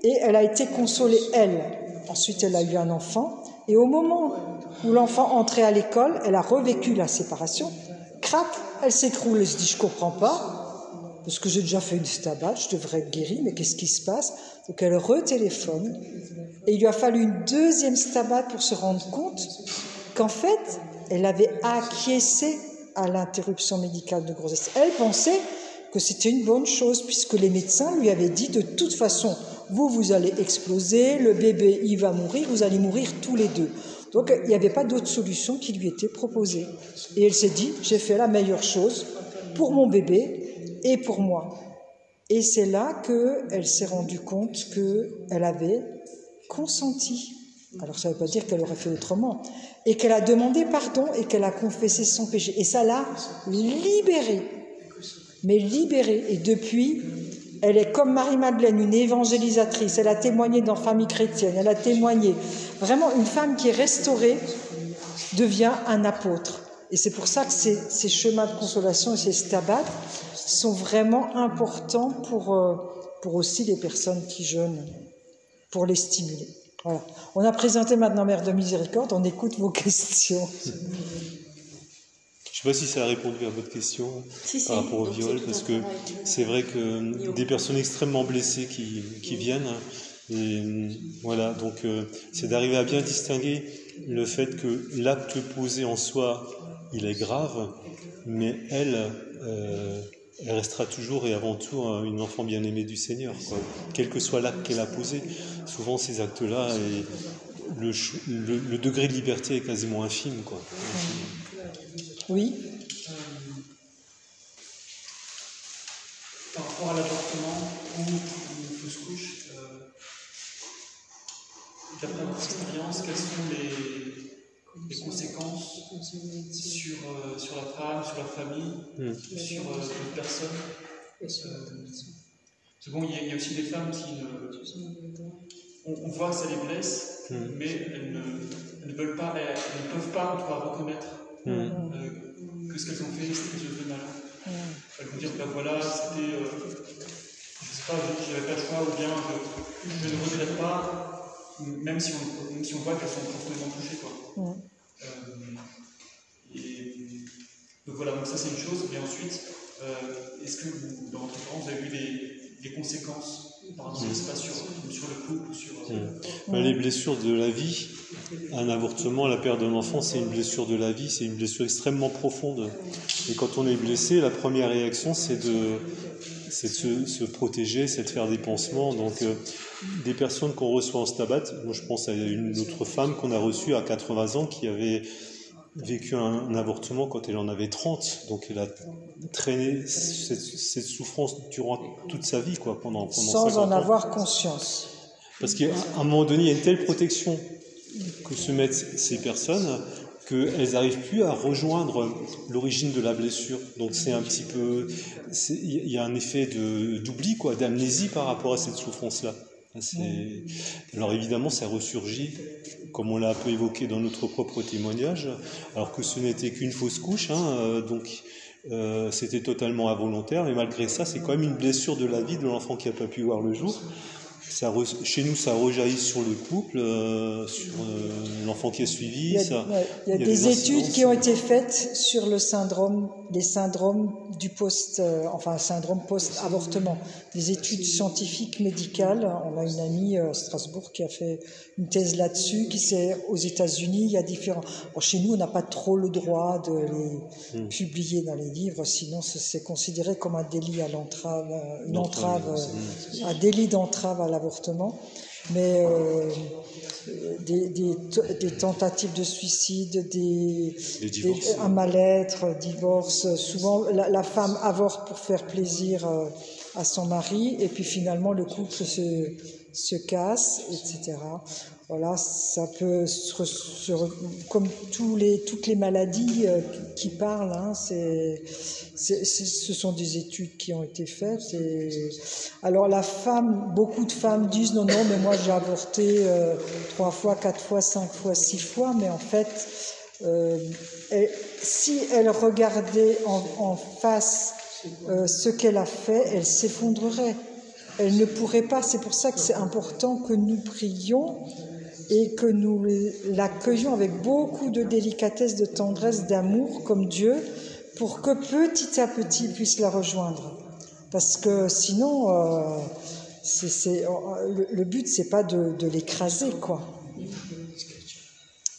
et elle a été consolée, elle. Ensuite, elle a eu un enfant. Et au moment où l'enfant entrait à l'école, elle a revécu la séparation. Crac, elle s'écroule. Elle se dit, je comprends pas, parce que j'ai déjà fait une stabat, je devrais être guérie, mais qu'est-ce qui se passe? Donc elle retéléphone. Et il lui a fallu une deuxième stabat pour se rendre compte qu'en fait, elle avait acquiescé à l'interruption médicale de grossesse. Elle pensait que c'était une bonne chose, puisque les médecins lui avaient dit, de toute façon, vous allez exploser, le bébé, il va mourir, vous allez mourir tous les deux. Donc, il n'y avait pas d'autre solution qui lui était proposée. Et elle s'est dit, j'ai fait la meilleure chose pour mon bébé et pour moi. Et c'est là qu'elle s'est rendue compte qu'elle avait consenti. Alors, ça ne veut pas dire qu'elle aurait fait autrement. Et qu'elle a demandé pardon et qu'elle a confessé son péché. Et ça l'a libérée. Mais libérée. Et depuis... Elle est comme Marie-Madeleine, une évangélisatrice. Elle a témoigné dans Famille chrétienne. Elle a témoigné. Vraiment, une femme qui est restaurée devient un apôtre. Et c'est pour ça que ces chemins de consolation et ces stabats sont vraiment importants pour aussi les personnes qui jeûnent, pour les stimuler. Voilà. On a présenté maintenant Mère de Miséricorde. On écoute vos questions. Je ne sais pas si ça a répondu à votre question par rapport au viol, parce que c'est vrai que des personnes extrêmement blessées qui viennent, et voilà, donc c'est d'arriver à bien distinguer le fait que l'acte posé en soi, il est grave, mais elle restera toujours et avant tout une enfant bien-aimée du Seigneur, quoi. Quel que soit l'acte qu'elle a posé. Souvent ces actes-là, le degré de liberté est quasiment infime, quoi. Oui. Par rapport à l'avortement ou une fausse couche, d'après votre expérience, quelles sont les conséquences sur la femme, sur la famille, sur d'autres personnes? C'est bon, il y a aussi des femmes qui on voit que ça les blesse, mais elles ne veulent pas, elles ne peuvent pas en tout cas reconnaître que ce qu'elles ont fait, c'était quelque chose de malin. Elles vont dire, ben voilà, c'était, je sais pas, j'avais pas le choix, ou bien je ne regrette pas, même si on voit qu'elles sont profondément touchées, quoi. Donc voilà, donc ça c'est une chose. Et ensuite, est-ce que vous, dans votre temps, vous avez vu des conséquences par rapport à ce qui se passe sur le couple ou sur... Les blessures de la vie, un avortement, la perte d'un enfant, c'est une blessure de la vie, c'est une blessure extrêmement profonde. Et quand on est blessé, la première réaction, c'est de se protéger, c'est de faire des pansements. Donc, des personnes qu'on reçoit en stabat, moi je pense à une autre femme qu'on a reçue à 80 ans qui avait vécu un avortement quand elle en avait 30, donc elle a traîné cette souffrance durant toute sa vie, quoi, pendant sans en avoir conscience. Parce qu'à un moment donné, il y a une telle protection que se mettent ces personnes qu'elles n'arrivent plus à rejoindre l'origine de la blessure. Donc c'est un petit peu... Il y a un effet d'oubli, quoi, d'amnésie par rapport à cette souffrance-là. Alors évidemment, ça ressurgit, comme on l'a un peu évoqué dans notre propre témoignage, alors que ce n'était qu'une fausse couche, donc c'était totalement involontaire, mais malgré ça, c'est quand même une blessure de la vie de l'enfant qui n'a pas pu voir le jour. Chez nous, ça rejaillit sur le couple, sur l'enfant qui a suivi. Il y a des études qui ont été faites sur les syndromes du syndrome post-avortement. Des études scientifiques médicales. On a une amie à Strasbourg qui a fait une thèse là-dessus, qui c'est aux États-Unis. Il y a différents. Bon, chez nous, on n'a pas trop le droit de les publier dans les livres, sinon c'est considéré comme un délit à l'entrave, un délit d'entrave à l'avortement. Mais des tentatives de suicide, un mal-être, divorce. Souvent, la femme avorte pour faire plaisir à son mari, et puis finalement le couple se casse, etc. Voilà, ça peut comme toutes les maladies qui parlent, hein, ce sont des études qui ont été faites. Alors beaucoup de femmes disent non, mais moi j'ai avorté 3 fois, 4 fois, 5 fois, 6 fois, mais en fait, si elle regardait en face ce qu'elle a fait, elle s'effondrerait. Elle ne pourrait pas. C'est pour ça que c'est important que nous prions et que nous l'accueillions avec beaucoup de délicatesse, de tendresse, d'amour comme Dieu, pour que petit à petit il puisse la rejoindre. Parce que sinon, le but c'est pas de l'écraser, quoi.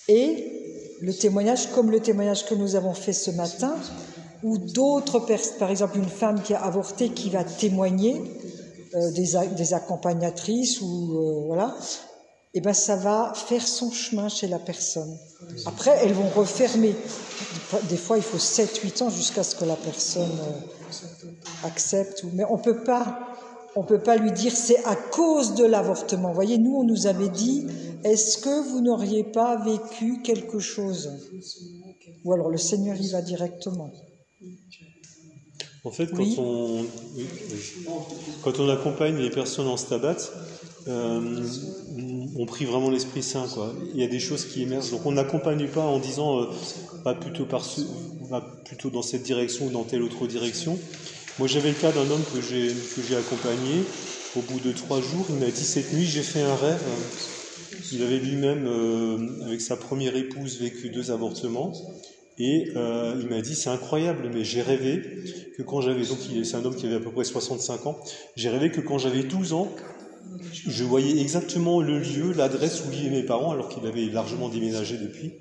Et le témoignage, comme le témoignage que nous avons fait ce matin, ou d'autres personnes, par exemple une femme qui a avorté qui va témoigner, des accompagnatrices ou voilà, et ben ça va faire son chemin chez la personne. Après, elles vont refermer. Des fois, il faut 7-8 ans jusqu'à ce que la personne accepte. Mais on peut pas lui dire c'est à cause de l'avortement. Vous voyez, nous, on nous avait dit, est-ce que vous n'auriez pas vécu quelque chose? Ou alors le Seigneur y va directement. En fait, quand on accompagne les personnes en stabat, on prie vraiment l'Esprit Saint, quoi. Il y a des choses qui émergent. Donc on n'accompagne pas en disant va plutôt dans cette direction ou dans telle autre direction. Moi j'avais le cas d'un homme que j'ai accompagné. Au bout de 3 jours, il m'a dit cette nuit j'ai fait un rêve. Il avait lui-même, avec sa première épouse, vécu 2 avortements. Et il m'a dit, c'est incroyable, mais j'ai rêvé que quand j'avais, donc c'est un homme qui avait à peu près 65 ans, j'ai rêvé que quand j'avais 12 ans, je voyais exactement le lieu, l'adresse où vivaient mes parents, alors qu'il avait largement déménagé depuis.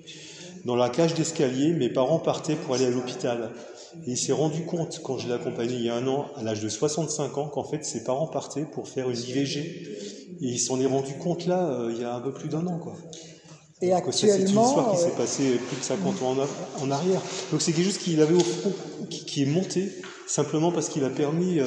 Dans la cage d'escalier, mes parents partaient pour aller à l'hôpital. Et il s'est rendu compte, quand je l'ai accompagné il y a 1 an, à l'âge de 65 ans, qu'en fait ses parents partaient pour faire une IVG. Et il s'en est rendu compte là, il y a un peu plus d'1 an, quoi. Et actuellement, c'est une histoire qui s'est passée plus de 50 ans en arrière. Donc c'est quelque chose qu'il avait au fond, qui est monté, simplement parce qu'il a permis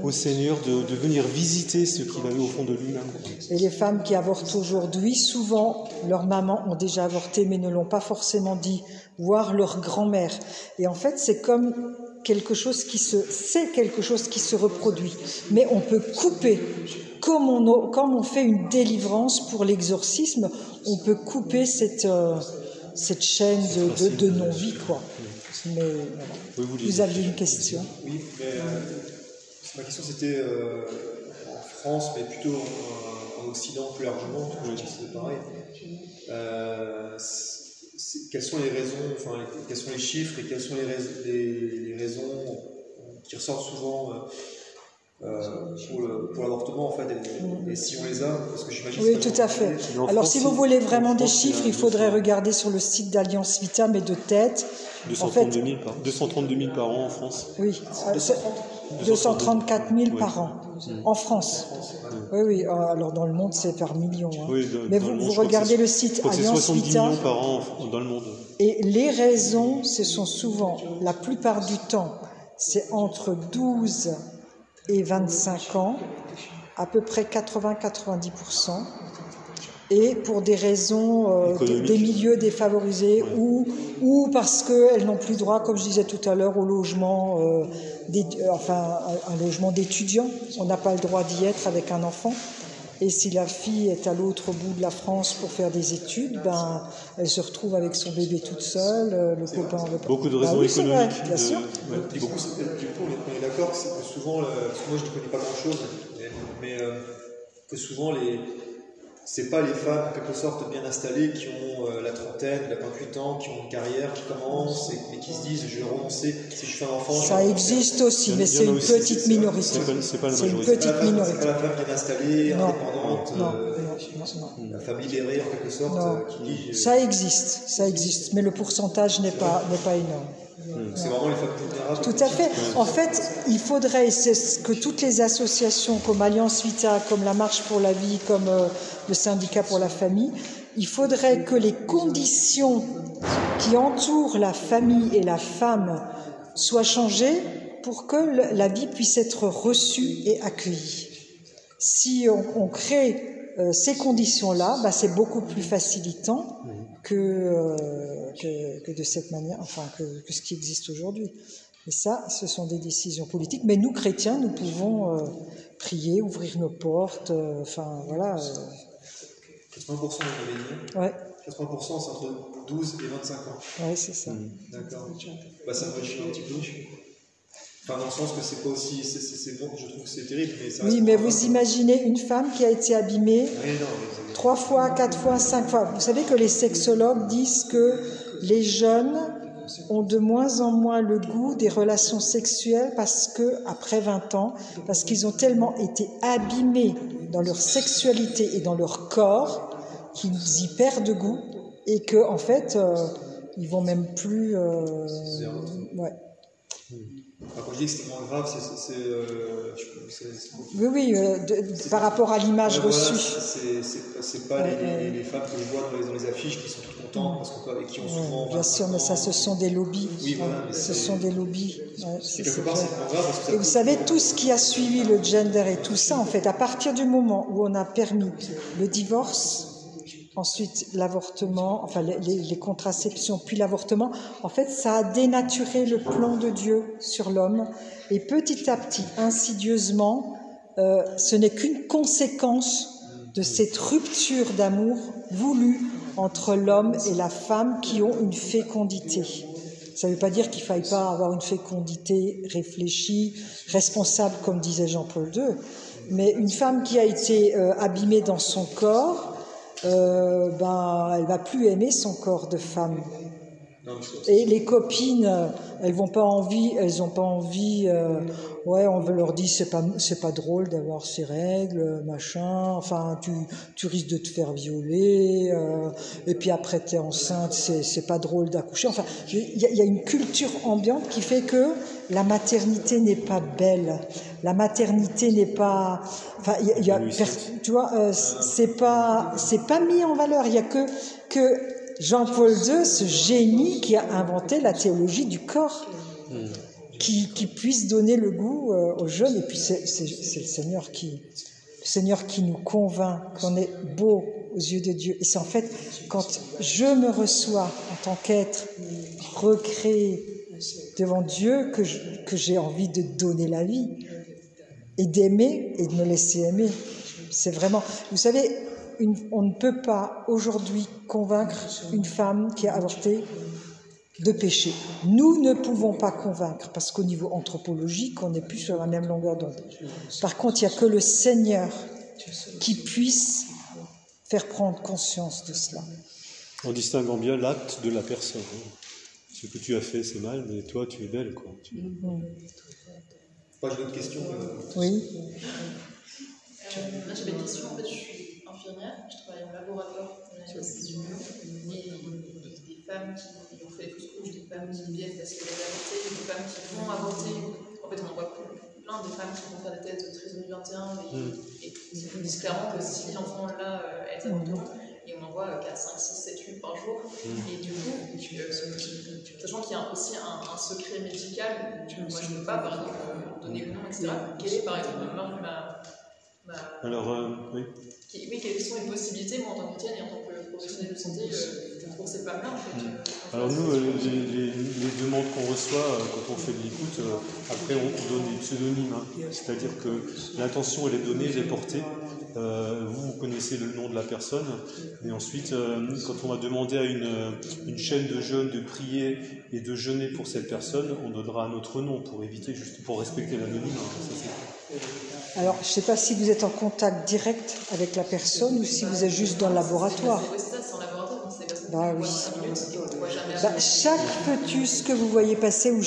au Seigneur de venir visiter ce qu'il avait au fond de lui-même. Et les femmes qui avortent aujourd'hui, souvent, leurs mamans ont déjà avorté, mais ne l'ont pas forcément dit, voire leur grand-mère. Et en fait, c'est comme quelque chose qui se reproduit. Mais on peut couper. Comme on fait une délivrance pour l'exorcisme, on peut couper cette chaîne de non-vie, quoi. Mais voilà. Vous aviez une question? Oui, mais ma question c'était en France, mais plutôt en Occident plus largement, c'est pareil. Quelles sont les raisons, quels sont les chiffres et quelles sont les raisons qui ressortent souvent pour l'avortement, en fait, et si on les a, parce que j'imagine. Oui, tout à fait. Alors, si vous voulez vraiment des chiffres, il faudrait regarder sur le site d'Alliance Vita, mais de tête. 232 000 par an en France. Oui, 234 000 par an en France. Oui, alors dans le monde, c'est par million. Hein. Oui, mais vous regardez le site Alliance Vita. 70 millions par an dans le monde. Et les raisons, ce sont souvent, la plupart du temps, c'est entre 12 et 25 ans, à peu près 80-90%, et pour des raisons des milieux défavorisés, ou parce qu'elles n'ont plus droit, comme je disais tout à l'heure, au logement, un logement d'étudiant. On n'a pas le droit d'y être avec un enfant. Et si la fille est à l'autre bout de la France pour faire des études, elle se retrouve avec son bébé toute seule, le copain veut pas. Beaucoup de raisons économiques. Vrai, bien sûr. On est d'accord, c'est que souvent, parce que moi je ne connais pas grand-chose, mais que souvent c'est pas les femmes en quelque sorte bien installées qui ont la trentaine, la 28 ans, qui ont une carrière qui commence et qui se disent je vais renoncer si je fais un enfant. Ça existe aussi, mais c'est une petite minorité. C'est pas la majorité. majorité. C'est une petite minorité. C'est pas la femme bien installée, indépendante, non. la femme libérée en quelque sorte. Ça existe, mais le pourcentage n'est pas énorme. C'est vraiment les femmes vulnérables. Tout à fait. En fait, il faudrait que toutes les associations comme Alliance Vita, comme la Marche pour la Vie, comme le Syndicat pour la Famille, il faudrait que les conditions qui entourent la famille et la femme soient changées pour que la vie puisse être reçue et accueillie. Si on crée ces conditions-là, c'est beaucoup plus facilitant que de cette manière, enfin que ce qui existe aujourd'hui. Et ça, ce sont des décisions politiques. Mais nous, chrétiens, nous pouvons prier, ouvrir nos portes, voilà. 80% on avait dit. Ouais. 80% c'est entre 12 et 25 ans. Oui, c'est ça. D'accord. Ça me réjouit un petit peu. Enfin, dans le sens que c'est pas aussi. C'est bon, je trouve que c'est terrible. Mais ça oui, mais vous imaginez une femme qui a été abîmée 3 fois, 4 fois, 5 fois. Vous savez que les sexologues disent que les jeunes ont de moins en moins le goût des relations sexuelles après 20 ans, parce qu'ils ont tellement été abîmés dans leur sexualité et dans leur corps qu'ils y perdent goût et que en fait ils vont même plus ouais. Quand je dis que c'est moins grave, oui, par rapport à l'image reçue. C'est pas les femmes que je vois dans les affiches qui sont toutes contentes et qui ont souvent. Bien sûr, mais ça, ce sont des lobbies. Oui, voilà, ce sont des lobbies. Ouais, quelque part, c'est moins grave. Parce que et vous savez, tout ce qui a suivi le gender et tout ça, en fait, à partir du moment où on a permis le divorce, ensuite l'avortement, enfin les contraceptions, puis l'avortement, en fait, ça a dénaturé le plan de Dieu sur l'homme. Et petit à petit, insidieusement, ce n'est qu'une conséquence de cette rupture d'amour voulue entre l'homme et la femme qui ont une fécondité. Ça ne veut pas dire qu'il ne faille pas avoir une fécondité réfléchie, responsable, comme disait Jean-Paul II, mais une femme qui a été abîmée dans son corps, elle va plus aimer son corps de femme. Et les copines, elles n'ont pas envie, on leur dit c'est pas drôle d'avoir ces règles, machin, enfin tu risques de te faire violer, et puis après t'es enceinte, c'est pas drôle d'accoucher. Enfin, il y a une culture ambiante qui fait que la maternité n'est pas belle, la maternité n'est pas, enfin tu vois, c'est pas mis en valeur. Il y a que Jean-Paul II, ce génie qui a inventé la théologie du corps, qui puisse donner le goût aux jeunes. Et puis c'est le Seigneur qui nous convainc qu'on est beau aux yeux de Dieu. Et c'est en fait quand je me reçois en tant qu'être recréé devant Dieu que j'ai envie de donner la vie et d'aimer et de me laisser aimer. C'est vraiment, vous savez, on ne peut pas aujourd'hui convaincre une femme qui a avorté de péché. Nous ne pouvons pas convaincre parce qu'au niveau anthropologique, on n'est plus sur la même longueur d'onde. Par contre, il n'y a que le Seigneur qui puisse faire prendre conscience de cela. En distinguant bien l'acte de la personne. Ce que tu as fait, c'est mal, mais toi, tu es belle, quoi. J'ai d'autres questions. Oui. J'avais une question. En fait, je suis infirmière, je travaille en laboratoire dans l'anesthésie et des femmes qui ont fait des fausses couches, des femmes qui viennent parce qu'elles ont avorté, des femmes qui vont avorter. En fait, on en voit plein des femmes qui vont faire des tests de trisomie 21 et qui disent clairement que si l'enfant-là est avortement, et on en voit 4, 5, 6, 7, 8 par jour. Et du coup, sachant qu'il y a aussi un secret médical, moi je ne peux pas, par exemple, donner le nom, etc. Quelle est, par exemple, oui. Quelles sont les possibilités, moi en tant que chrétienne et en tant que professionnel de santé, pour ces femmes-là en fait Alors nous, les demandes qu'on reçoit quand on fait de l'écoute, après on donne des pseudonymes, c'est-à-dire que l'intention elle est donnée, elle est portée. Vous connaissez le nom de la personne, et ensuite, quand on va demander à une chaîne de jeunes de prier et de jeûner pour cette personne, on donnera un autre nom pour éviter, juste pour respecter l'anonyme. Alors, je ne sais pas si vous êtes en contact direct avec la personne ou si vous êtes juste dans le laboratoire. Oui, c'est ça, c'est en laboratoire, donc c'est parce que oui. 5 minutes et on ne voit jamais. Chaque fœtus que vous voyez passer ou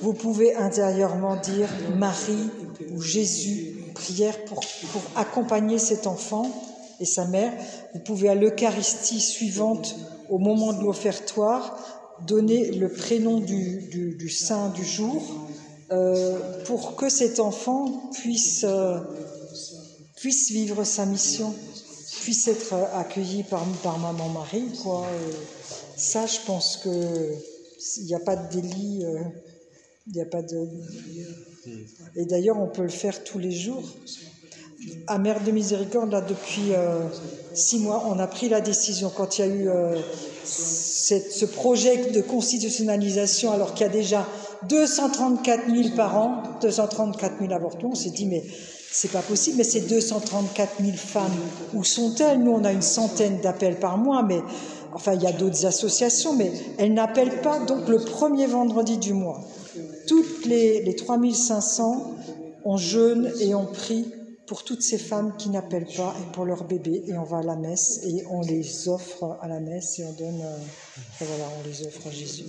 vous pouvez intérieurement dire Marie ou Jésus, prière pour accompagner cet enfant et sa mère. Vous pouvez à l'Eucharistie suivante, au moment de l'offertoire, donner le prénom du saint du jour pour que cet enfant puisse vivre sa mission, puisse être accueilli par maman Marie, quoi. Ça, je pense que il n'y a pas de délit, il n'y a pas de... Et d'ailleurs, on peut le faire tous les jours. À Mère de Miséricorde, là, depuis 6 mois, on a pris la décision, quand il y a eu ce projet de constitutionnalisation, alors qu'il y a déjà 234 000 par an, 234 000 avortements, on s'est dit, mais c'est pas possible, mais ces 234 000 femmes, où sont-elles? Nous, on a une centaine d'appels par mois, mais enfin, il y a d'autres associations, mais elles n'appellent pas. Donc, le premier vendredi du mois, toutes les 3500, on jeûne et on prie pour toutes ces femmes qui n'appellent pas et pour leurs bébés, et on va à la messe et on les offre à la messe et on donne, et voilà, on les offre à Jésus.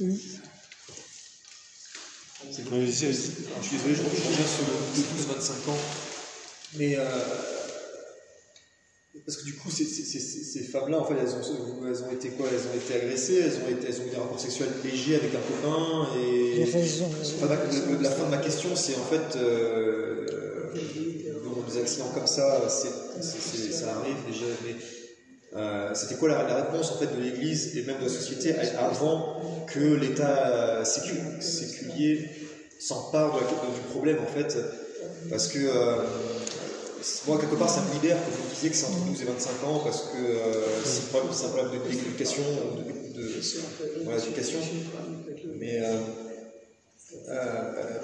Oui. Je suis désolé, je reviens sur le 12-25 ans, mais parce que du coup, ces femmes-là, en fait, elles ont été quoi? Elles ont été agressées, elles ont eu des rapports sexuels légers avec un copain, et... Les raisons. La fin de ma question, c'est en fait, des accidents comme ça, ça arrive déjà, mais c'était quoi la réponse en fait de l'Église et même de la société avant que l'État séculier s'empare du problème, en fait, parce que moi, quelque part, ça me libère que vous disiez que c'est entre 12 et 25 ans, parce que c'est un problème d'éducation, d'éducation. Mais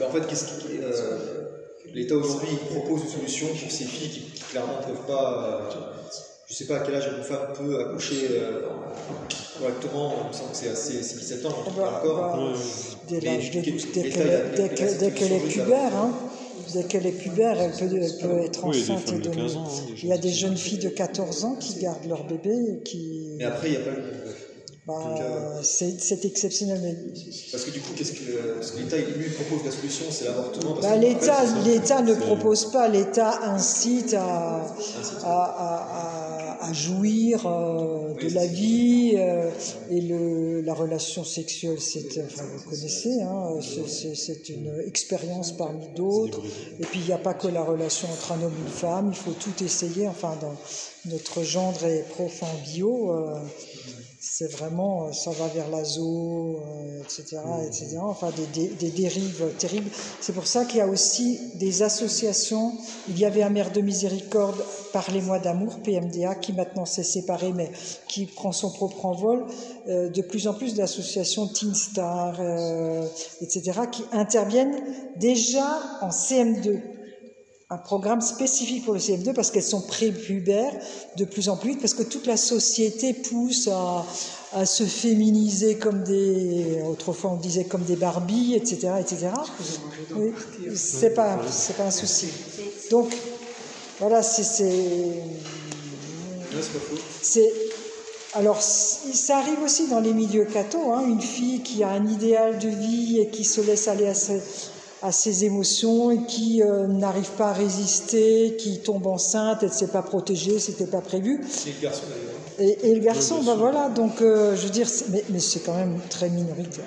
en fait, l'État aujourd'hui propose une solution pour ces filles qui clairement ne peuvent pas. Je ne sais pas à quel âge une femme peut accoucher correctement. Il me semble que c'est 17 ans, encore. Dès l'âge de 12, dès qu'elle est pubère, hein. Dès qu'elle est pubère, elle peut être enceinte et donner. Il y a des jeunes filles de 14 ans qui gardent leur bébé et qui... Mais après, il n'y a pas le... c'est exceptionnel. Parce que du coup, qu'est-ce que l'État lui propose la solution? C'est l'avortement. L'État ne propose pas, l'État incite à jouir de la vie et la relation sexuelle, vous connaissez, hein, c'est une expérience parmi d'autres. Et puis il n'y a pas que la relation entre un homme et une femme, il faut tout essayer. Enfin, dans notre gendre est prof en bio. C'est vraiment, ça va vers l'azo, etc., etc. Enfin, des dérives terribles. C'est pour ça qu'il y a aussi des associations. Il y avait à Mère de Miséricorde, Parlez-moi d'amour, PMDA, qui maintenant s'est séparé, mais qui prend son propre envol. De plus en plus d'associations Teen Star, etc., qui interviennent déjà en CM2. Un programme spécifique pour le CM2 parce qu'elles sont prépubères de plus en plus vite, parce que toute la société pousse à se féminiser comme autrefois on disait comme des Barbies, etc., etc. Oui, c'est pas un souci. Donc, voilà, alors, ça arrive aussi dans les milieux cathos, hein, une fille qui a un idéal de vie et qui se laisse aller à ses émotions et qui n'arrive pas à résister, qui tombe enceinte, elle ne s'est pas protégée, c'était pas prévu. Et le garçon d'ailleurs. Et le garçon, oui, voilà, donc je veux dire, mais c'est quand même très minoritaire.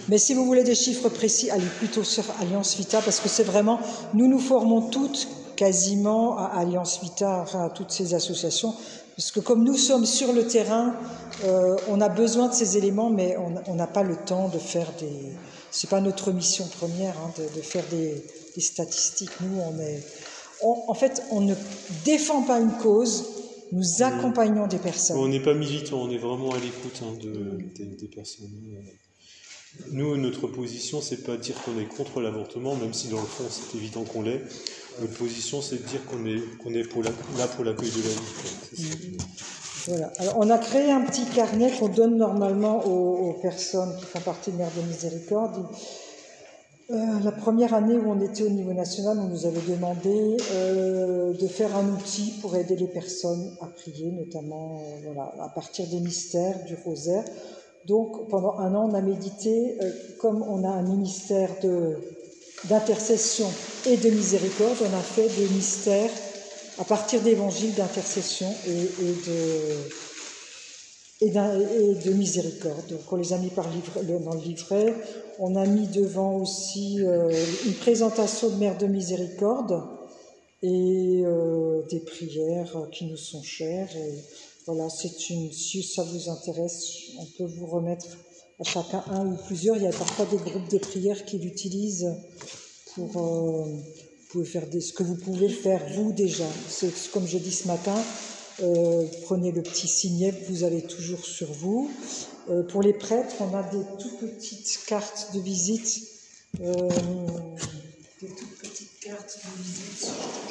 Mais si vous voulez des chiffres précis, allez plutôt sur Alliance Vita, parce que c'est vraiment, nous formons toutes quasiment à Alliance Vita, enfin à toutes ces associations, parce que comme nous sommes sur le terrain, on a besoin de ces éléments, mais on n'a pas le temps de faire c'est pas notre mission première, hein, de faire des statistiques. Nous, en fait, on ne défend pas une cause, nous accompagnons des personnes. On n'est pas militants, on est vraiment à l'écoute, hein, des personnes. Nous, notre position, c'est pas de dire qu'on est contre l'avortement, même si dans le fond, c'est évident qu'on l'est. Notre position, c'est de dire qu'on est là pour l'accueil de la vie. Voilà. Alors, on a créé un petit carnet qu'on donne normalement aux personnes qui font partie de Mère de Miséricorde. La première année où on était au niveau national, on nous avait demandé de faire un outil pour aider les personnes à prier, notamment à partir des mystères, du rosaire. Donc, pendant un an, on a médité. Comme on a un ministère d'intercession et de miséricorde, on a fait des mystères à partir d'évangiles d'intercession et de miséricorde. Donc on les a mis dans le livret. On a mis devant aussi une présentation de Mère de Miséricorde et des prières qui nous sont chères. Et voilà, si ça vous intéresse, on peut vous remettre à chacun un ou plusieurs. Il y a parfois des groupes de prières qui l'utilisent pour... vous pouvez faire ce que vous pouvez faire vous déjà. C'est comme je dis ce matin, prenez le petit signet que vous avez toujours sur vous. Pour les prêtres, on a des toutes petites cartes de visite. Je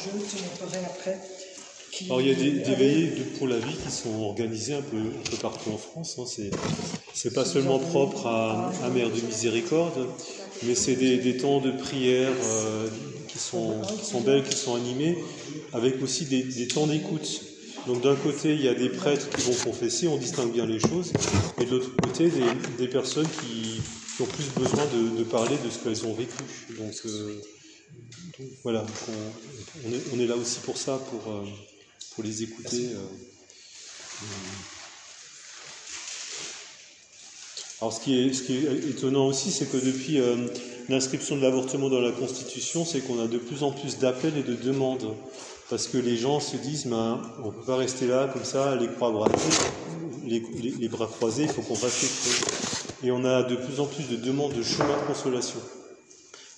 te montrerai après. Alors il y a des veillées pour la vie qui sont organisées un peu partout en France. Hein. C'est pas seulement propre à Mère de Miséricorde, mais c'est des temps de prière qui sont belles, qui sont animés, avec aussi des temps d'écoute. Donc d'un côté, il y a des prêtres qui vont confesser, on distingue bien les choses, et de l'autre côté, des personnes qui ont plus besoin de parler de ce qu'elles ont vécu. Donc voilà, on est là aussi pour ça, pour les écouter. Alors ce qui est étonnant aussi, c'est que depuis l'inscription de l'avortement dans la Constitution, c'est qu'on a de plus en plus d'appels et de demandes. Parce que les gens se disent, on ne peut pas rester là comme ça, les bras croisés, il faut qu'on fasse quelque chose. Et on a de plus en plus de demandes de chemin de consolation.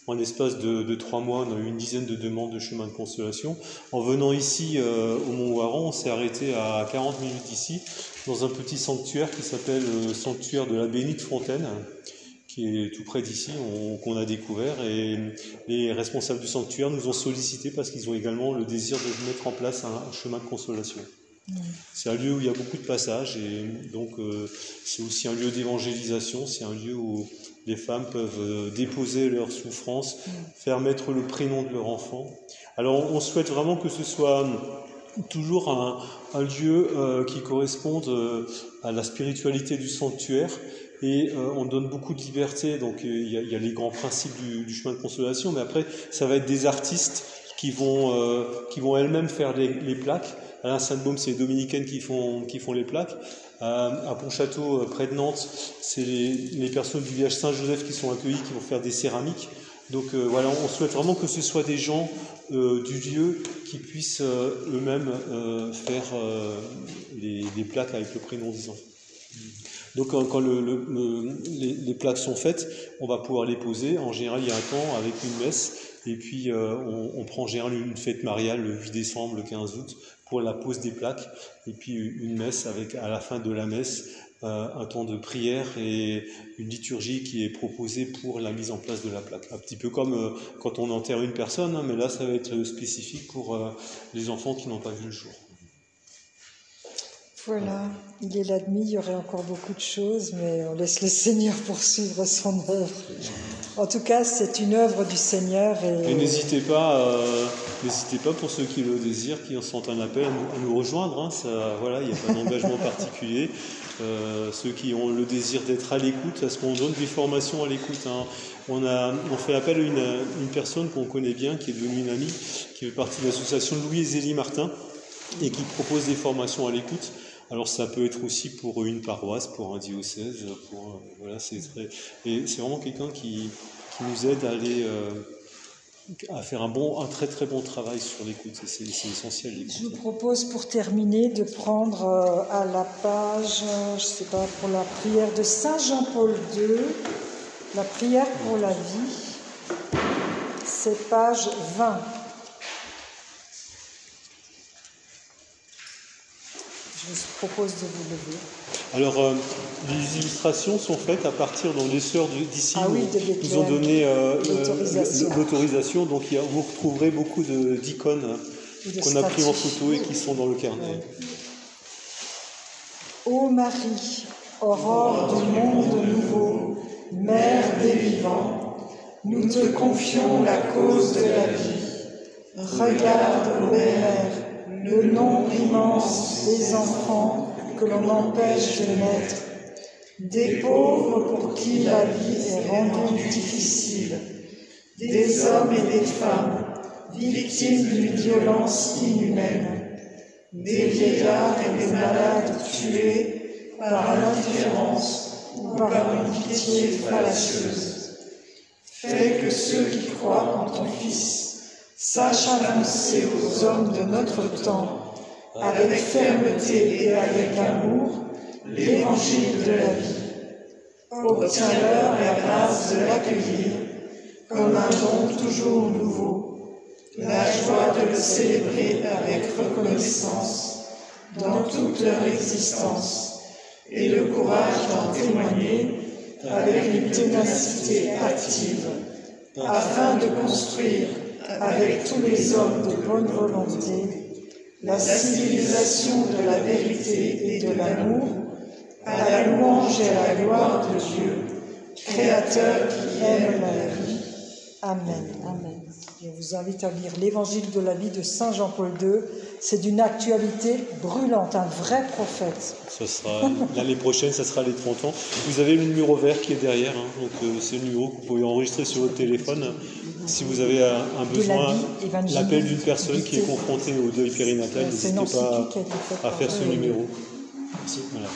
En l'espace de 3 mois, on a eu une dizaine de demandes de chemin de consolation. En venant ici, au Mont-Waron, on s'est arrêté à 40 minutes d'ici, dans un petit sanctuaire qui s'appelle le sanctuaire de la Bénite Fontaine, qui est tout près d'ici, qu'on a découvert. Et les responsables du sanctuaire nous ont sollicité parce qu'ils ont également le désir de mettre en place un chemin de consolation. C'est un lieu où il y a beaucoup de passages, et donc c'est aussi un lieu d'évangélisation, c'est un lieu où les femmes peuvent déposer leurs souffrances, faire mettre le prénom de leur enfant. Alors on souhaite vraiment que ce soit toujours un lieu qui corresponde à la spiritualité du sanctuaire, et on donne beaucoup de liberté. Donc il y a les grands principes du chemin de consolation, mais après ça va être des artistes qui vont elles-mêmes faire les plaques. À la Sainte-Baume, c'est les dominicaines qui font les plaques. À Pontchâteau, près de Nantes, c'est les personnes du village Saint-Joseph qui sont accueillies, qui vont faire des céramiques. Donc voilà, on souhaite vraiment que ce soit des gens du lieu qui puissent eux-mêmes faire les plaques avec le prénom des enfants. Donc quand les plaques sont faites, on va pouvoir les poser. En général, il y a un temps avec une messe, et puis on prend en général une fête mariale le 8 décembre, le 15 août, pour la pose des plaques, et puis une messe avec, à la fin de la messe, un temps de prière et une liturgie qui est proposée pour la mise en place de la plaque. Un petit peu comme quand on enterre une personne, hein, mais là ça va être spécifique pour les enfants qui n'ont pas vu le jour. Voilà, il est la demi, il y aurait encore beaucoup de choses, mais on laisse le Seigneur poursuivre son œuvre. En tout cas, c'est une œuvre du Seigneur. Et n'hésitez pas pour ceux qui le désirent, qui en sentent un appel, à nous rejoindre. Hein, ça, voilà, il n'y a pas d'engagement particulier. Ceux qui ont le désir d'être à l'écoute, parce qu'on donne des formations à l'écoute. Hein. On fait appel à une personne qu'on connaît bien, qui est devenue une amie, qui fait partie de l'association Louis et Zélie Martin, et qui propose des formations à l'écoute. Alors ça peut être aussi pour une paroisse, pour un diocèse, voilà, c'est vraiment quelqu'un qui nous aide à aller à faire un très très bon travail sur l'écoute. C'est essentiel. L'écoute. Je vous propose pour terminer de prendre à la page, je sais pas, pour la prière de Saint Jean-Paul II, la prière pour la vie, c'est page 20. Je vous propose de vous lever. Alors, les illustrations sont faites à partir des sœurs d'ici nous ont donné l'autorisation. Donc, vous retrouverez beaucoup d'icônes qu'on a pris en photo et qui sont dans le carnet. Ô Marie, aurore du monde nouveau, mère des vivants, nous te confions la cause de la vie. Regarde, ô Mère, le nombre immense des enfants que l'on empêche de naître, des pauvres pour qui la vie est rendue difficile, des hommes et des femmes victimes d'une violence inhumaine, des vieillards et des malades tués par l'indifférence ou par une pitié fallacieuse. Fais que ceux qui croient en ton Fils sachent annoncer aux hommes de notre temps, avec fermeté et avec amour, l'évangile de la vie. Obtiens-leur la grâce de l'accueillir comme un don toujours nouveau, la joie de le célébrer avec reconnaissance dans toute leur existence et le courage d'en témoigner avec une ténacité active afin de construire avec tous les hommes de bonne volonté la civilisation de la vérité et de l'amour à la louange et à la gloire de Dieu, Créateur qui aime la vie. Amen. Amen. Je vous invite à lire l'Évangile de la vie de Saint Jean-Paul II. C'est d'une actualité brûlante, un vrai prophète. Ça sera l'année prochaine, ça sera les 30 ans. Vous avez le numéro vert qui est derrière, hein, donc c'est le numéro que vous pouvez enregistrer sur votre téléphone. Si vous avez un besoin, l'appel d'une personne qui est confrontée au deuil périnatal, n'hésitez pas à faire ce numéro. Merci. Voilà.